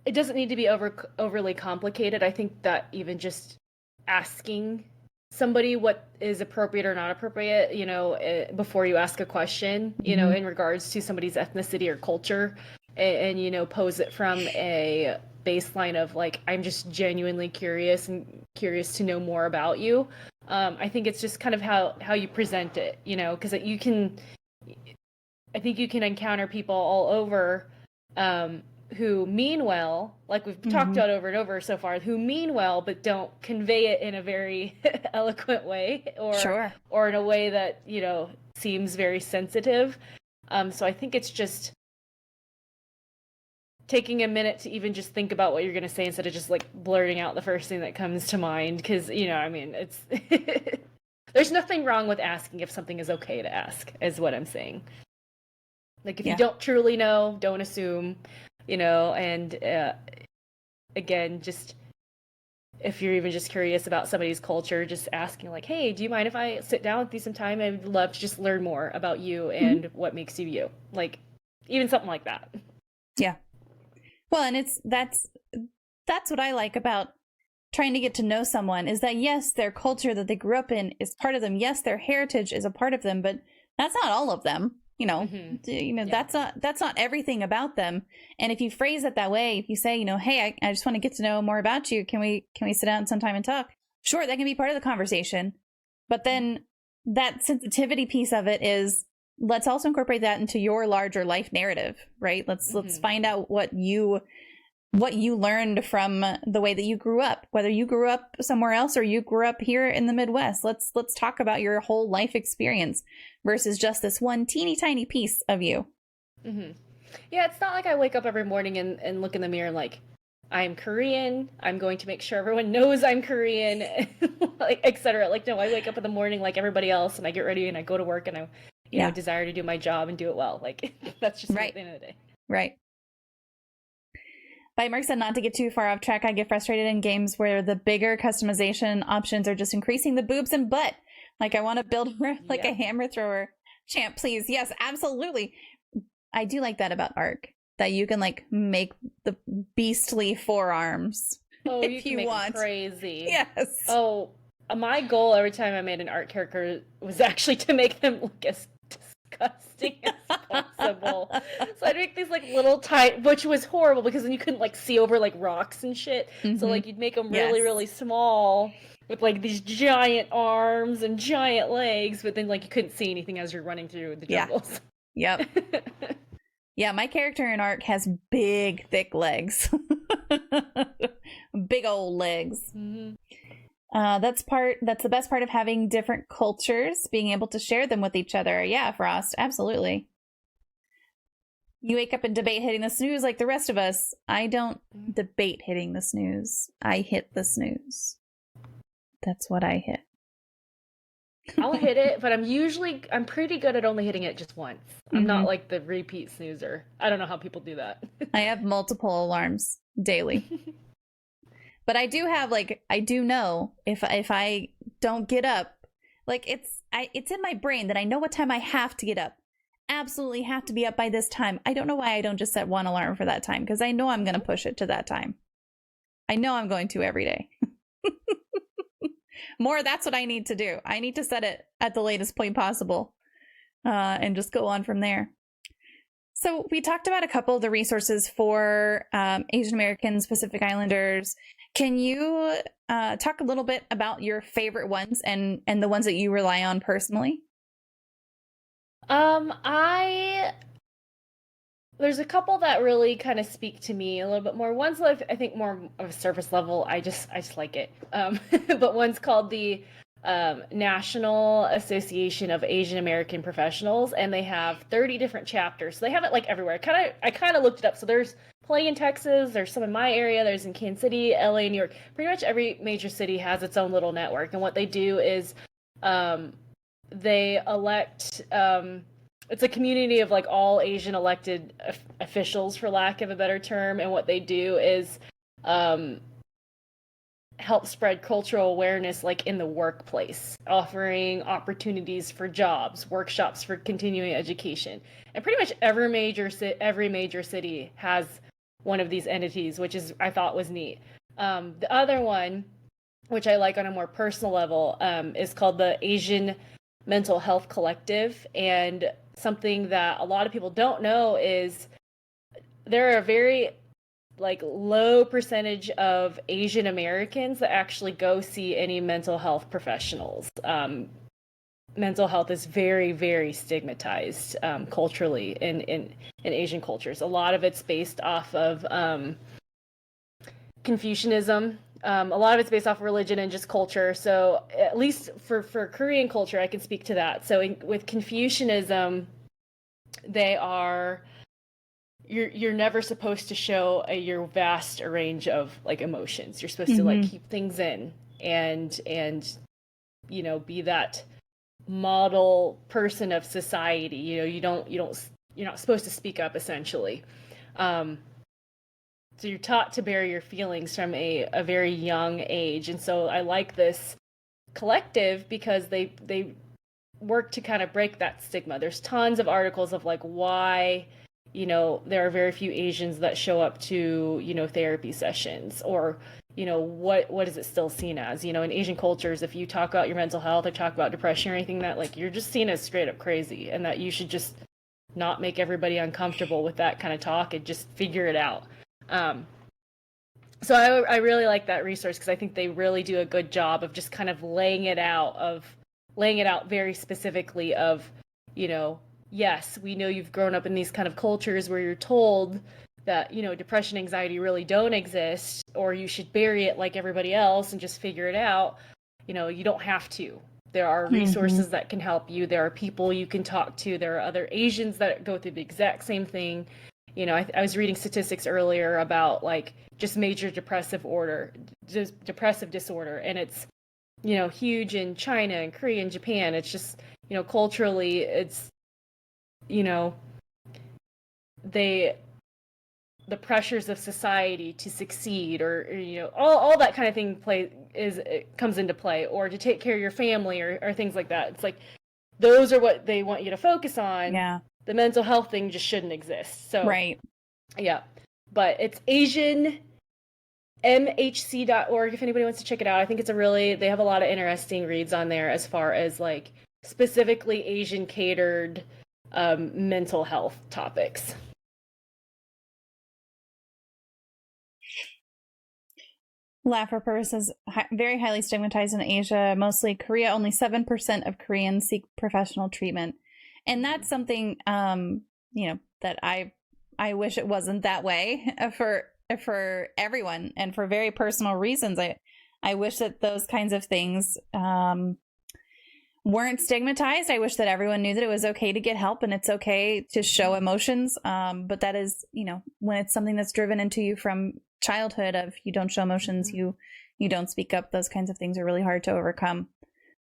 it doesn't need to be overly complicated. I think that even just asking somebody what is appropriate or not appropriate, you know, before you ask a question, you know, in regards to somebody's ethnicity or culture, and you know, pose it from a baseline of like, I'm just genuinely curious to know more about you. I think it's just kind of how you present it, you know, because I think you can encounter people all over who mean well, like we've talked about over and over so far, who mean well but don't convey it in a very eloquent way, or in a way that, you know, seems very sensitive. So I think it's just taking a minute to even just think about what you're going to say instead of just like blurting out the first thing that comes to mind, because, you know, I mean, it's there's nothing wrong with asking if something is okay to ask, is what I'm saying. Like, if you don't truly know, don't assume, you know, and again, just if you're even just curious about somebody's culture, just asking like, hey, do you mind if I sit down with you sometime? I'd love to just learn more about you and what makes you you. Like, even something like that.
Yeah. Well, and that's what I like about trying to get to know someone, is that yes, their culture that they grew up in is part of them. Yes, their heritage is a part of them, but that's not all of them. You know, that's not everything about them. And if you phrase it that way, if you say, you know, hey, I just want to get to know more about you. Can we sit down sometime and talk? Sure, that can be part of the conversation. But then that sensitivity piece of it is, let's also incorporate that into your larger life narrative, right? Let's find out what you learned from the way that you grew up, whether you grew up somewhere else or you grew up here in the Midwest. Let's talk about your whole life experience versus just this one teeny tiny piece of you.
Yeah, it's not like I wake up every morning and look in the mirror like, I'm Korean, I'm going to make sure everyone knows I'm Korean, like, etc. Like, no, I wake up in the morning like everybody else, and I get ready and I go to work, and I you know, desire to do my job and do it well. Like, that's just at the end of the day. Right.
Bite Mark said, not to get too far off track, I get frustrated in games where the bigger customization options are just increasing the boobs and butt. Like, I want to build like a hammer thrower. Champ, please. Yes, absolutely. I do like that about Ark, that you can like make the beastly forearms if you want.
Crazy.
Yes.
Oh, my goal every time I made an Ark character was actually to make them look as disgusting as possible. So I'd make these like little tight, which was horrible because then you couldn't like see over like rocks and shit. So like you'd make them really, really small with like these giant arms and giant legs, but then like you couldn't see anything as you're running through the jungles.
Yep. Yeah, my character in Ark has big, thick legs. Big old legs. That's the best part of having different cultures, being able to share them with each other. Yeah, Frost, absolutely. You wake up and debate hitting the snooze like the rest of us. I don't debate hitting the snooze. I hit the snooze. That's what I hit.
I'll hit it, but I'm pretty good at only hitting it just once. I'm not like the repeat snoozer. I don't know how people do that.
I have multiple alarms daily. But I do have I do know if I don't get up, like it's in my brain that I know what time I have to get up. Absolutely have to be up by this time. I don't know why I don't just set one alarm for that time, because I know I'm going to push it to that time. I know I'm going to every day. More, that's what I need to do. I need to set it at the latest point possible. and just go on from there. So we talked about a couple of the resources for Asian Americans, Pacific Islanders. Can you talk a little bit about your favorite ones and the ones that you rely on personally?
There's a couple that really kind of speak to me a little bit more. One's like, I think more of a surface level. I just like it. But one's called the National Association of Asian American Professionals, and they have 30 different chapters. So they have it like everywhere. I kind of looked it up. So there's plenty in Texas. There's some in my area. There's in Kansas City, LA, New York. Pretty much every major city has its own little network. And what they do is they elect. It's a community of like all Asian elected officials, for lack of a better term. And what they do is help spread cultural awareness like in the workplace, offering opportunities for jobs, workshops for continuing education. And pretty much every major city has one of these entities, which I thought was neat. The other one, which I like on a more personal level, is called the Asian Mental Health Collective. And something that a lot of people don't know is there are a very low percentage of Asian Americans that actually go see any mental health professionals. Mental health is very, very stigmatized culturally in Asian cultures. A lot of it's based off of Confucianism. A lot of it's based off religion and just culture. So at least for Korean culture, I can speak to that. So with Confucianism, you're never supposed to show your vast range of emotions. You're supposed to keep things in and be that model person of society. You're not supposed to speak up, essentially. So you're taught to bury your feelings from a very young age. And so I like this collective because they work to kind of break that stigma. There's tons of articles of why, there are very few Asians that show up to, therapy sessions, or, what is it still seen as? In Asian cultures, if you talk about your mental health or talk about depression or anything, that you're just seen as straight up crazy, and that you should just not make everybody uncomfortable with that kind of talk and just figure it out. So I really like that resource because I think they really do a good job of just kind of laying it out very specifically of, yes, we know you've grown up in these kind of cultures where you're told that, depression, anxiety really don't exist, or you should bury it like everybody else and just figure it out. You don't have to. There are resources that can help you. There are people you can talk to. There are other Asians that go through the exact same thing. I was reading statistics earlier about just major depressive disorder, and it's, huge in China and Korea and Japan. It's just, culturally, it's, the pressures of society to succeed, or all that kind of thing comes into play, or to take care of your family or things like that. It's those are what they want you to focus on. Yeah. The mental health thing just shouldn't exist. So right. Yeah. But it's AsianMHC.org if anybody wants to check it out. I think they have a lot of interesting reads on there as far as specifically Asian catered mental health topics.
Laughter is very highly stigmatized in Asia, mostly Korea. Only 7% of Koreans seek professional treatment. And that's something, that I wish it wasn't that way for everyone, and for very personal reasons. I wish that those kinds of things weren't stigmatized. I wish that everyone knew that it was okay to get help and it's okay to show emotions. But that is, when it's something that's driven into you from childhood, of you don't show emotions, you don't speak up, those kinds of things are really hard to overcome,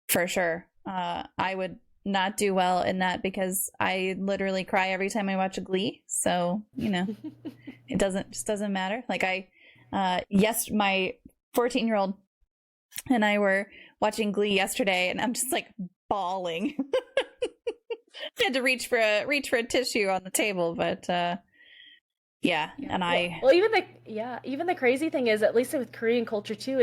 for sure. I would not do well in that because I literally cry every time I watch a Glee. So, it just doesn't matter. My 14-year-old and I were watching Glee yesterday, and I'm just bawling. I had to reach for a tissue on the table, but yeah. And even the crazy thing is, at least with Korean culture too,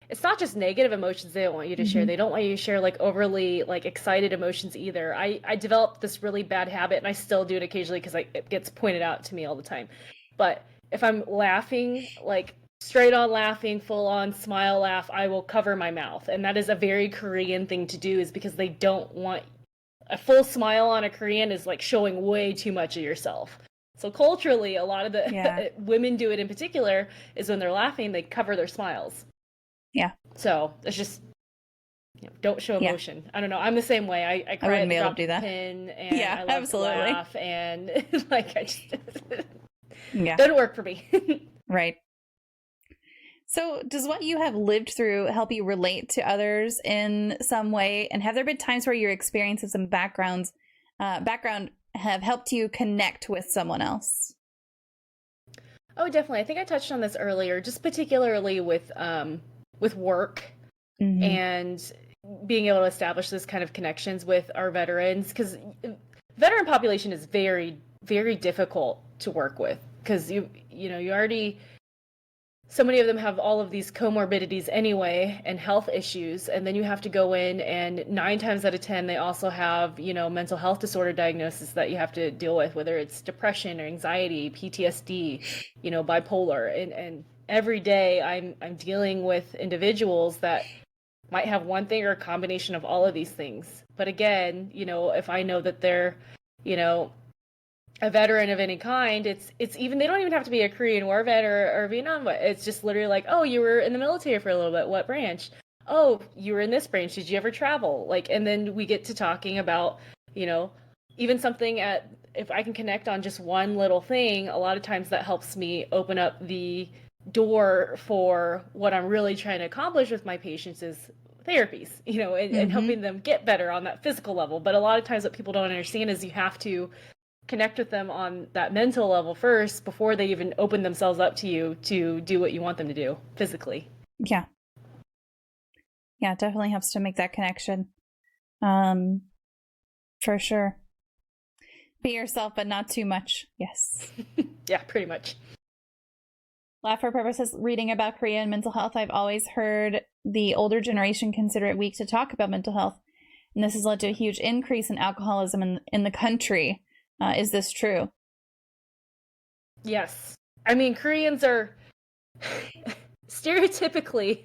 it's not just negative emotions they don't want you to share. They don't want you to share like overly like excited emotions either. I developed this really bad habit, and I still do it occasionally because it gets pointed out to me all the time. But if I'm laughing, like straight on laughing, full on smile laugh, I will cover my mouth. And that is a very Korean thing to do, is because they don't want a full smile on a Korean is like showing way too much of yourself. So culturally, a lot of the women do it in particular, is when they're laughing, they cover their smiles.
Yeah.
So it's just, don't show emotion. I don't know. I'm the same way. I cry at the drop of a pin, and I love to laugh, and like I just doesn't work for me.
Right. So does what you have lived through help you relate to others in some way? And have there been times where your experiences and background have helped you connect with someone else?
Oh, definitely. I think I touched on this earlier, just particularly with work and being able to establish this kind of connections with our veterans, because veteran population is very, very difficult to work with, because you already, so many of them have all of these comorbidities anyway and health issues, and then you have to go in, and 9 times out of 10 they also have mental health disorder diagnosis that you have to deal with, whether it's depression or anxiety, PTSD, bipolar, and every day I'm dealing with individuals that might have one thing or a combination of all of these things. But again, if I know that they're a veteran of any kind, it's even, they don't even have to be a Korean War vet or Vietnam vet. It's just literally like, oh, you were in the military for a little bit. What branch? Oh, you were in this branch. Did you ever travel? Like, and then we get to talking about, even something if I can connect on just one little thing, a lot of times that helps me open up the door for what I'm really trying to accomplish with my patients is therapies, and helping them get better on that physical level. But a lot of times what people don't understand is you have to connect with them on that mental level first before they even open themselves up to you to do what you want them to do physically. Yeah,
it definitely helps to make that connection. For sure. Be yourself, but not too much. Yes.
Yeah, pretty much.
Laugh for purposes, reading about Korea and mental health, I've always heard the older generation consider it weak to talk about mental health, and this has led to a huge increase in alcoholism in the country. Is this true?
Yes. I mean, Koreans are stereotypically,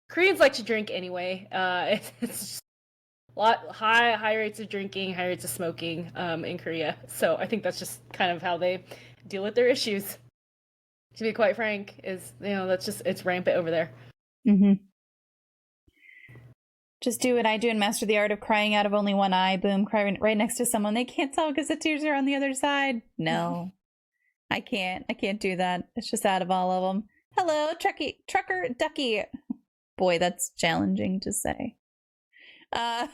Koreans like to drink anyway. It's just a lot high rates of drinking, high rates of smoking in Korea. So I think that's just kind of how they deal with their issues. To be quite frank, that's just, it's rampant over there.
Just do what I do and master the art of crying out of only one eye. Boom, cry right next to someone. They can't tell because the tears are on the other side. No, I can't do that. It's just out of all of them. Hello, trucker ducky. Boy, that's challenging to say. But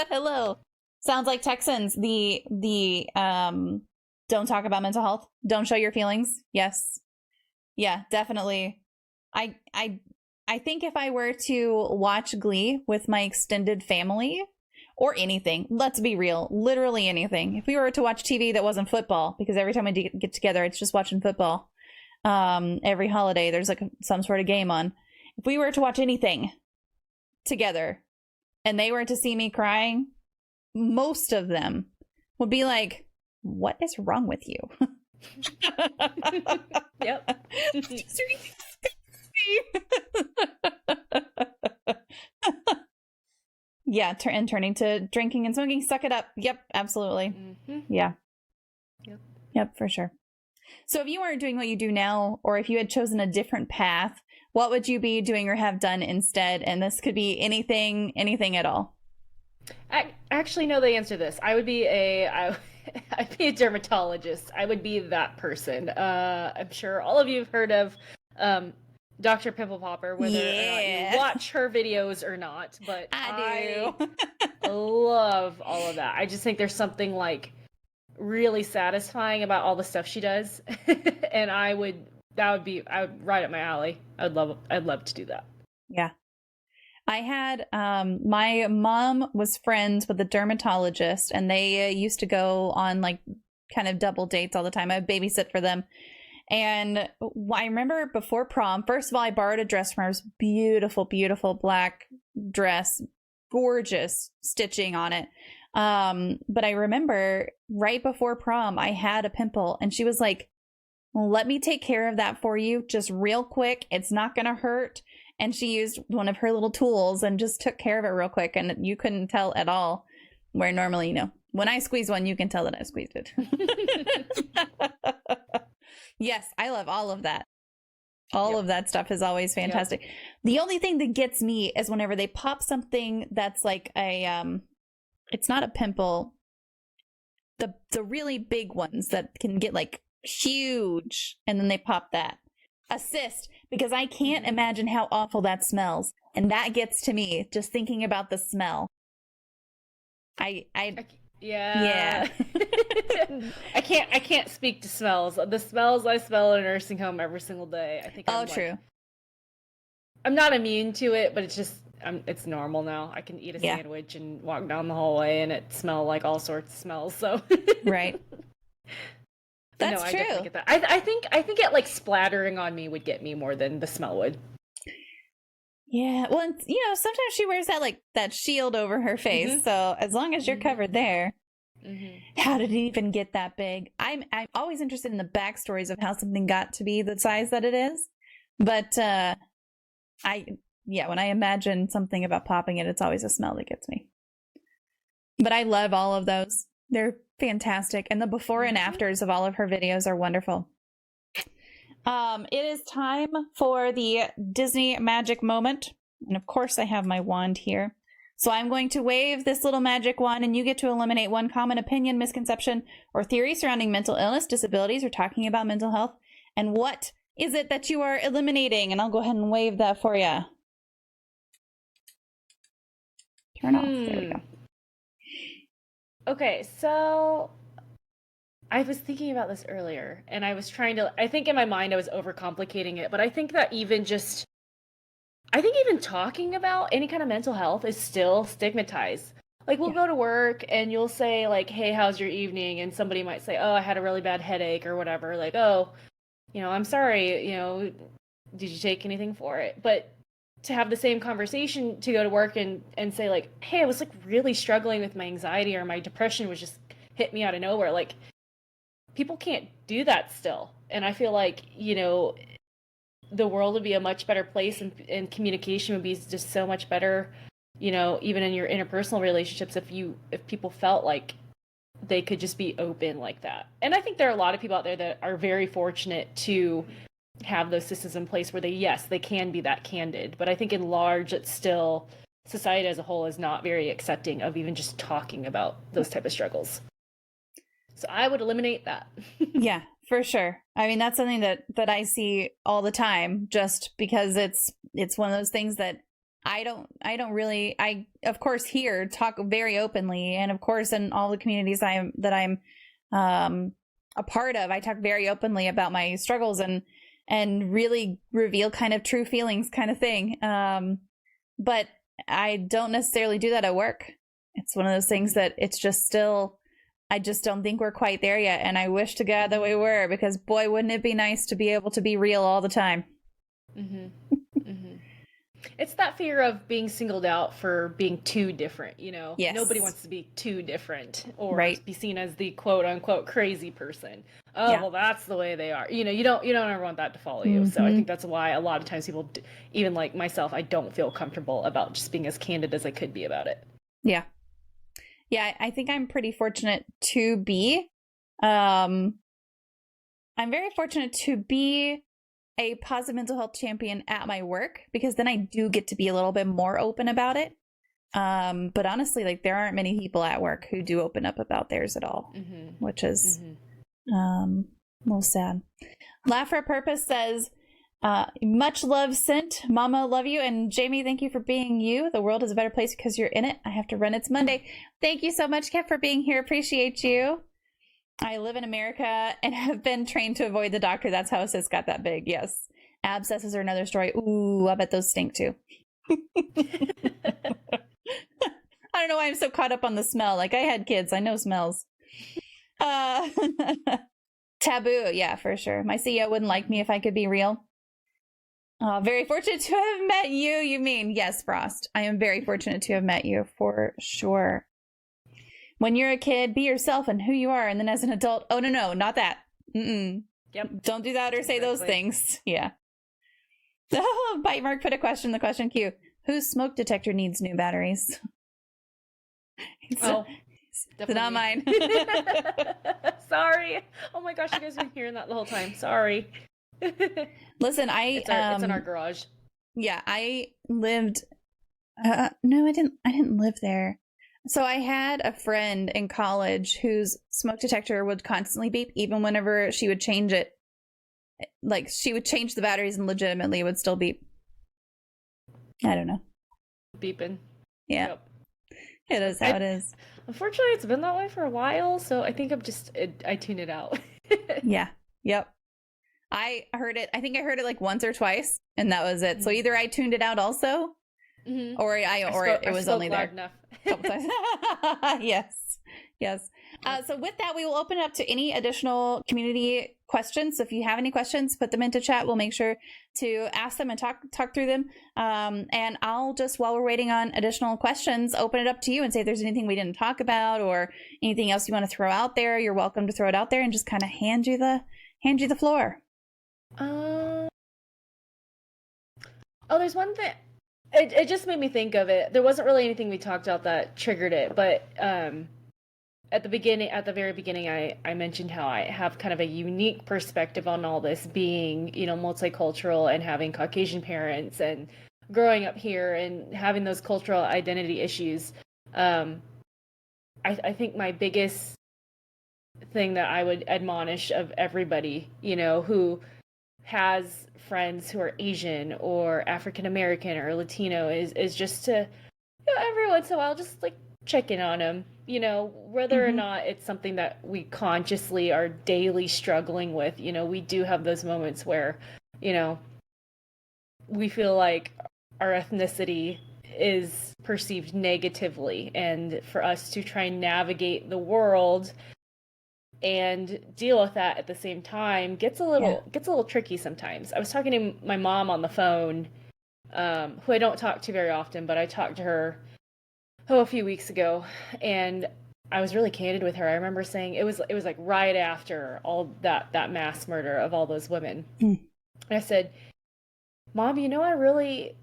hello. Sounds like Texans. The don't talk about mental health. Don't show your feelings. Yes. Yeah, definitely. I think if I were to watch Glee with my extended family, or anything, let's be real, literally anything. If we were to watch TV that wasn't football, because every time we get together, it's just watching football. Every holiday, there's like some sort of game on. If we were to watch anything together and they were to see me crying, most of them would be like, what is wrong with you?
Yep.
Yeah, and turning to drinking and smoking. Suck it up. Yep, absolutely. Yeah. Yep, for sure. So if you weren't doing what you do now, or if you had chosen a different path, what would you be doing or have done instead? And this could be anything at all.
I actually know the answer to this. I'd be a dermatologist. I would be that person. I'm sure all of you have heard of Dr. Pimple Popper, whether or not you watch her videos or not, but I do. Love all of that. I just think there's something like really satisfying about all the stuff she does. And I would right up my alley. I'd love to do that.
Yeah. I had, my mom was friends with a dermatologist, and they used to go on like kind of double dates all the time. I would babysit for them. And I remember before prom, first of all, I borrowed a dress from her. It was beautiful, beautiful black dress, gorgeous stitching on it. But I remember right before prom, I had a pimple and she was like, let me take care of that for you just real quick. It's not going to hurt. And she used one of her little tools and just took care of it real quick. And you couldn't tell at all, where normally, when I squeeze one, you can tell that I squeezed it. Yes, I love all of that. All of that stuff is always fantastic. Yep. The only thing that gets me is whenever they pop something that's like it's not a pimple. The really big ones that can get like huge, and then they pop that. A cyst, because I can't imagine how awful that smells. And that gets to me just thinking about the smell.
Yeah. I can't speak to smells. The smells I smell in a nursing home every single day. I think
true.
I'm not immune to it, but it's just it's normal now. I can eat a sandwich and walk down the hallway and it smell like all sorts of smells. So
right. That's
no,
true.
I definitely get that. I think it like splattering on me would get me more than the smell would.
Yeah, well, sometimes she wears that shield over her face, so as long as you're covered there. How did it even get that big? I'm always interested in the backstories of how something got to be the size that it is, but when I imagine something about popping it, it's always a smell that gets me. But I love all of those. They're fantastic, and the before and afters of all of her videos are wonderful. It is time for the Disney magic moment. And of course I have my wand here. So I'm going to wave this little magic wand and you get to eliminate one common opinion, misconception, or theory surrounding mental illness, disabilities, or talking about mental health. And what is it that you are eliminating? And I'll go ahead and wave that for you. Turn off. There we go.
Okay, so I was thinking about this earlier, and I was I think in my mind I was overcomplicating it, but I think that even talking about any kind of mental health is still stigmatized. Like, we'll go to work, and you'll say, like, hey, how's your evening? And somebody might say, oh, I had a really bad headache, or whatever. Like, oh, I'm sorry, did you take anything for it? But to have the same conversation, to go to work and say, like, hey, I was, like, really struggling with my anxiety, or my depression was just hit me out of nowhere, like, people can't do that still. And I feel like, the world would be a much better place, and communication would be just so much better, even in your interpersonal relationships, if people felt like they could just be open like that. And I think there are a lot of people out there that are very fortunate to have those systems in place where they can be that candid. But I think in large, it's still, society as a whole is not very accepting of even just talking about those type of struggles. So I would eliminate that.
Yeah, for sure. I mean, that's something that I see all the time, just because it's one of those things that I of course here talk very openly, and of course in all the communities I'm a part of, I talk very openly about my struggles and really reveal kind of true feelings kind of thing. But I don't necessarily do that at work. It's one of those things that it's just still, I just don't think we're quite there yet. And I wish to God that we were, because boy, wouldn't it be nice to be able to be real all the time. Mm-hmm. Mm-hmm.
It's that fear of being singled out for being too different,
Yes.
Nobody wants to be too different or
right.
be seen as the quote unquote crazy person. Oh, yeah. Well, that's the way they are. You don't ever want that to follow you. Mm-hmm. So I think that's why a lot of times people, even like myself, I don't feel comfortable about just being as candid as I could be about it.
Yeah. Yeah, I think I'm pretty fortunate to be. I'm very fortunate to be a positive mental health champion at my work, because then I do get to be a little bit more open about it. But honestly, like, there aren't many people at work who do open up about theirs at all, which is a little sad. Laugh for a Purpose says, much love sent. Mama, love you. And Jamie, thank you for being you. The world is a better place because you're in it. I have to run. It's Monday. Thank you so much, Kev, for being here. Appreciate you. I live in America and have been trained to avoid the doctor. That's how a cyst got that big. Yes. Abscesses are another story. Ooh, I bet those stink too. I don't know why I'm so caught up on the smell. Like, I had kids. I know smells. Taboo, yeah, for sure. My CEO wouldn't like me if I could be real. Very fortunate to have met you. You mean, yes, Frost. I am very fortunate to have met you, for sure. When you're a kid, be yourself and who you are, and then as an adult, oh, no, not that. Mm-mm.
Yep.
Don't do that or say those things. Yeah. Bite Mark put a question in the question queue. Whose smoke detector needs new batteries?
Oh,
it's not mine.
Sorry. Oh my gosh, you guys have been hearing that the whole time. Sorry.
Listen,
it's in our garage.
Yeah, I lived. No, I didn't live there. So I had a friend in college whose smoke detector would constantly beep, even whenever she would change it. Like, she would change the batteries and legitimately it would still beep. I don't know.
Beeping.
Yeah. Yep. It is how it is.
Unfortunately, it's been that way for a while, so I think I tune it out.
Yeah. Yep. I think I heard it like once or twice, and that was it. Mm-hmm. So either I tuned it out also, mm-hmm. or it was only there. Enough. Yes. So with that, we will open it up to any additional community questions. So if you have any questions, put them into chat. We'll make sure to ask them and talk through them. And I'll just, while we're waiting on additional questions, open it up to you and say if there's anything we didn't talk about or anything else you want to throw out there. You're welcome to throw it out there and just kind of hand you the floor.
There's one thing. It just made me think of it. There wasn't really anything we talked about that triggered it, but at the very beginning, I mentioned how I have kind of a unique perspective on all this, being, multicultural and having Caucasian parents and growing up here and having those cultural identity issues. I think my biggest thing that I would admonish of everybody, who has friends who are Asian or African American or Latino is just to, every once in a while, just like check in on them, whether mm-hmm. or not it's something that we consciously are daily struggling with. We do have those moments where, we feel like our ethnicity is perceived negatively, and for us to try and navigate the world and deal with that at the same time gets a little tricky sometimes. I was talking to my mom on the phone, who I don't talk to very often, but I talked to her a few weeks ago, and I was really candid with her. I remember saying it was like right after all that mass murder of all those women. And I said, Mom, I really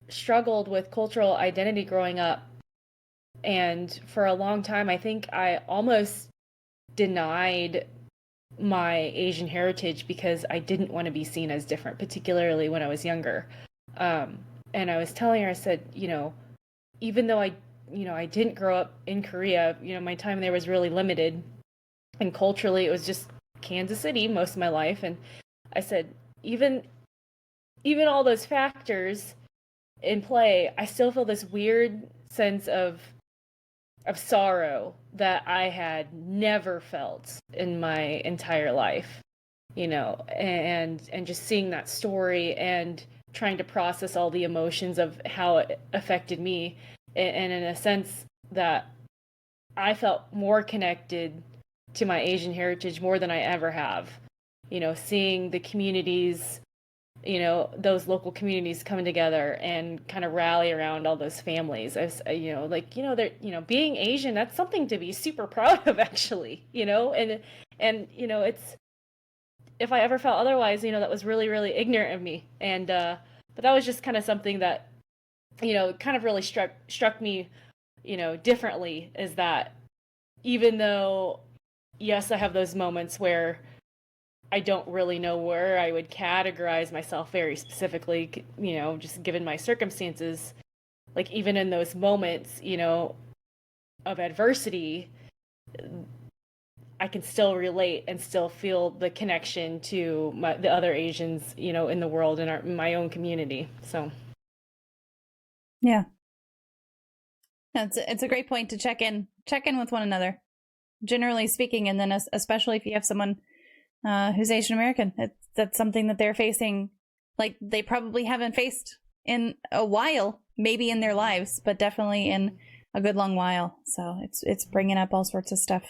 struggled with cultural identity growing up, and for a long time I think I almost denied my Asian heritage because I didn't want to be seen as different, particularly when I was younger. And I was telling her, I said, even though I didn't grow up in Korea, my time there was really limited, and culturally it was just Kansas City most of my life. And I said, even all those factors in play, I still feel this weird sense of sorrow that I had never felt in my entire life, and just seeing that story and trying to process all the emotions of how it affected me, and in a sense that I felt more connected to my Asian heritage more than I ever have, seeing the communities, those local communities coming together and kind of rally around all those families. They're, being Asian, that's something to be super proud of, actually, and it's, if I ever felt otherwise, that was really, really ignorant of me. And, but that was just kind of something that, kind of really struck me, differently, is that even though, yes, I have those moments where I don't really know where I would categorize myself very specifically, just given my circumstances, like even in those moments, of adversity, I can still relate and still feel the connection to the other Asians, in the world and in my own community. So.
Yeah. It's a great point to check in with one another, generally speaking. And then especially if you have someone who's Asian American, that's something that they're facing, like they probably haven't faced in a while, maybe in their lives, but definitely in a good long while. So it's bringing up all sorts of stuff.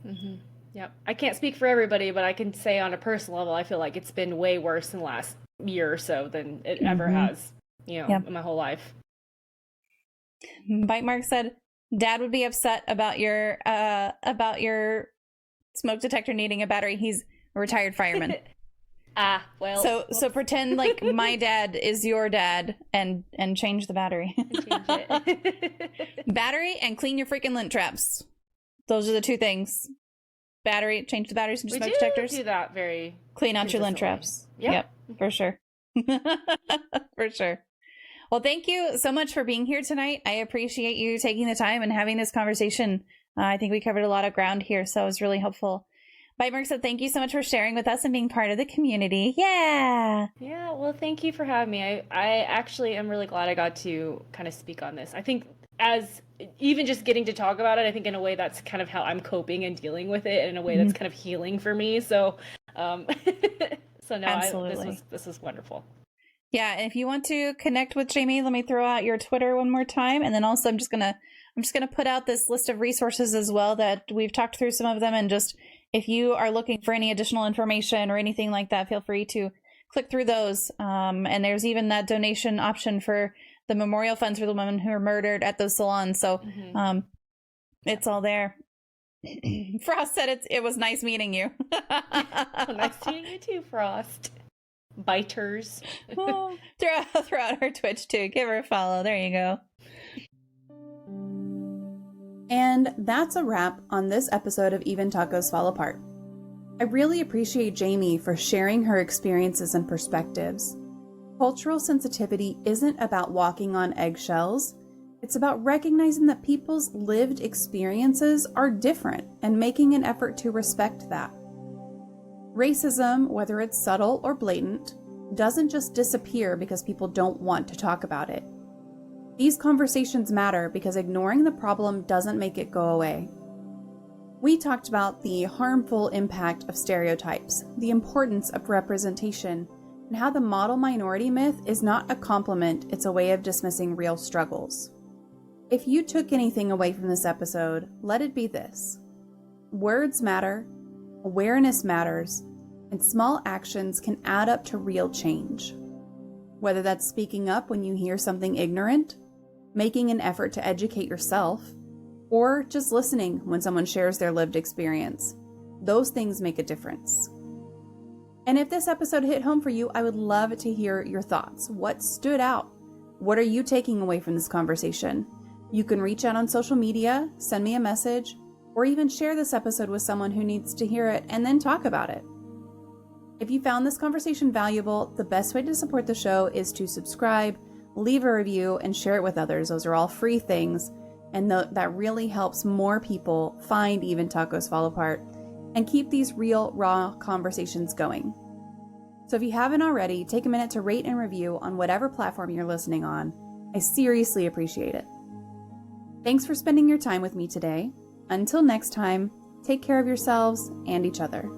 Mm-hmm. Yep. I can't speak for everybody, but I can say on a personal level, I feel like it's been way worse in the last year or so than it ever has, in my whole life.
Bite Mark said, Dad would be upset about your smoke detector needing a battery. He's a retired fireman.
Well.
So pretend like my dad is your dad and change the battery.
Change it.
Battery and clean your freaking lint traps. Those are the two things. Battery, change the batteries in your smoke detectors.
We do that very
clean out your lint traps. Yep, for sure. For sure. Well, thank you so much for being here tonight. I appreciate you taking the time and having this conversation. I think we covered a lot of ground here, so it was really helpful. Bite Mark said, thank you so much for sharing with us and being part of the community. Yeah.
Yeah, well, thank you for having me. I actually am really glad I got to kind of speak on this. I think as even just getting to talk about it, I think in a way that's kind of how I'm coping and dealing with it, and in a way that's kind of healing for me. So, so no, this is wonderful.
Yeah, and if you want to connect with Jamie, let me throw out your Twitter one more time, and then also I'm just gonna put out this list of resources as well that we've talked through some of them, and just if you are looking for any additional information or anything like that, feel free to click through those. And there's even that donation option for the memorial funds for the women who were murdered at those salons. So it's all there. Frost said it was nice meeting you.
Well, nice meeting you too, Frost. Biters.
Oh, throw out her Twitch too. Give her a follow. There you go.
And that's a wrap on this episode of Even Tacos Fall Apart. I really appreciate Jamie for sharing her experiences and perspectives. Cultural sensitivity isn't about walking on eggshells. It's about recognizing that people's lived experiences are different and making an effort to respect that. Racism, whether it's subtle or blatant, doesn't just disappear because people don't want to talk about it. These conversations matter because ignoring the problem doesn't make it go away. We talked about the harmful impact of stereotypes, the importance of representation, and how the model minority myth is not a compliment, it's a way of dismissing real struggles. If you took anything away from this episode, let it be this. Words matter, awareness matters, and small actions can add up to real change. Whether that's speaking up when you hear something ignorant, making an effort to educate yourself, or just listening when someone shares their lived experience. Those things make a difference. And if this episode hit home for you, I would love to hear your thoughts. What stood out? What are you taking away from this conversation? You can reach out on social media, send me a message, or even share this episode with someone who needs to hear it and then talk about it. If you found this conversation valuable, the best way to support the show is to subscribe, leave a review, and share it with others. Those are all free things, and that really helps more people find Even Tacos Fall Apart and keep these real, raw conversations going. So if you haven't already, take a minute to rate and review on whatever platform you're listening on. I seriously appreciate it. Thanks for spending your time with me today. Until next time, take care of yourselves and each other.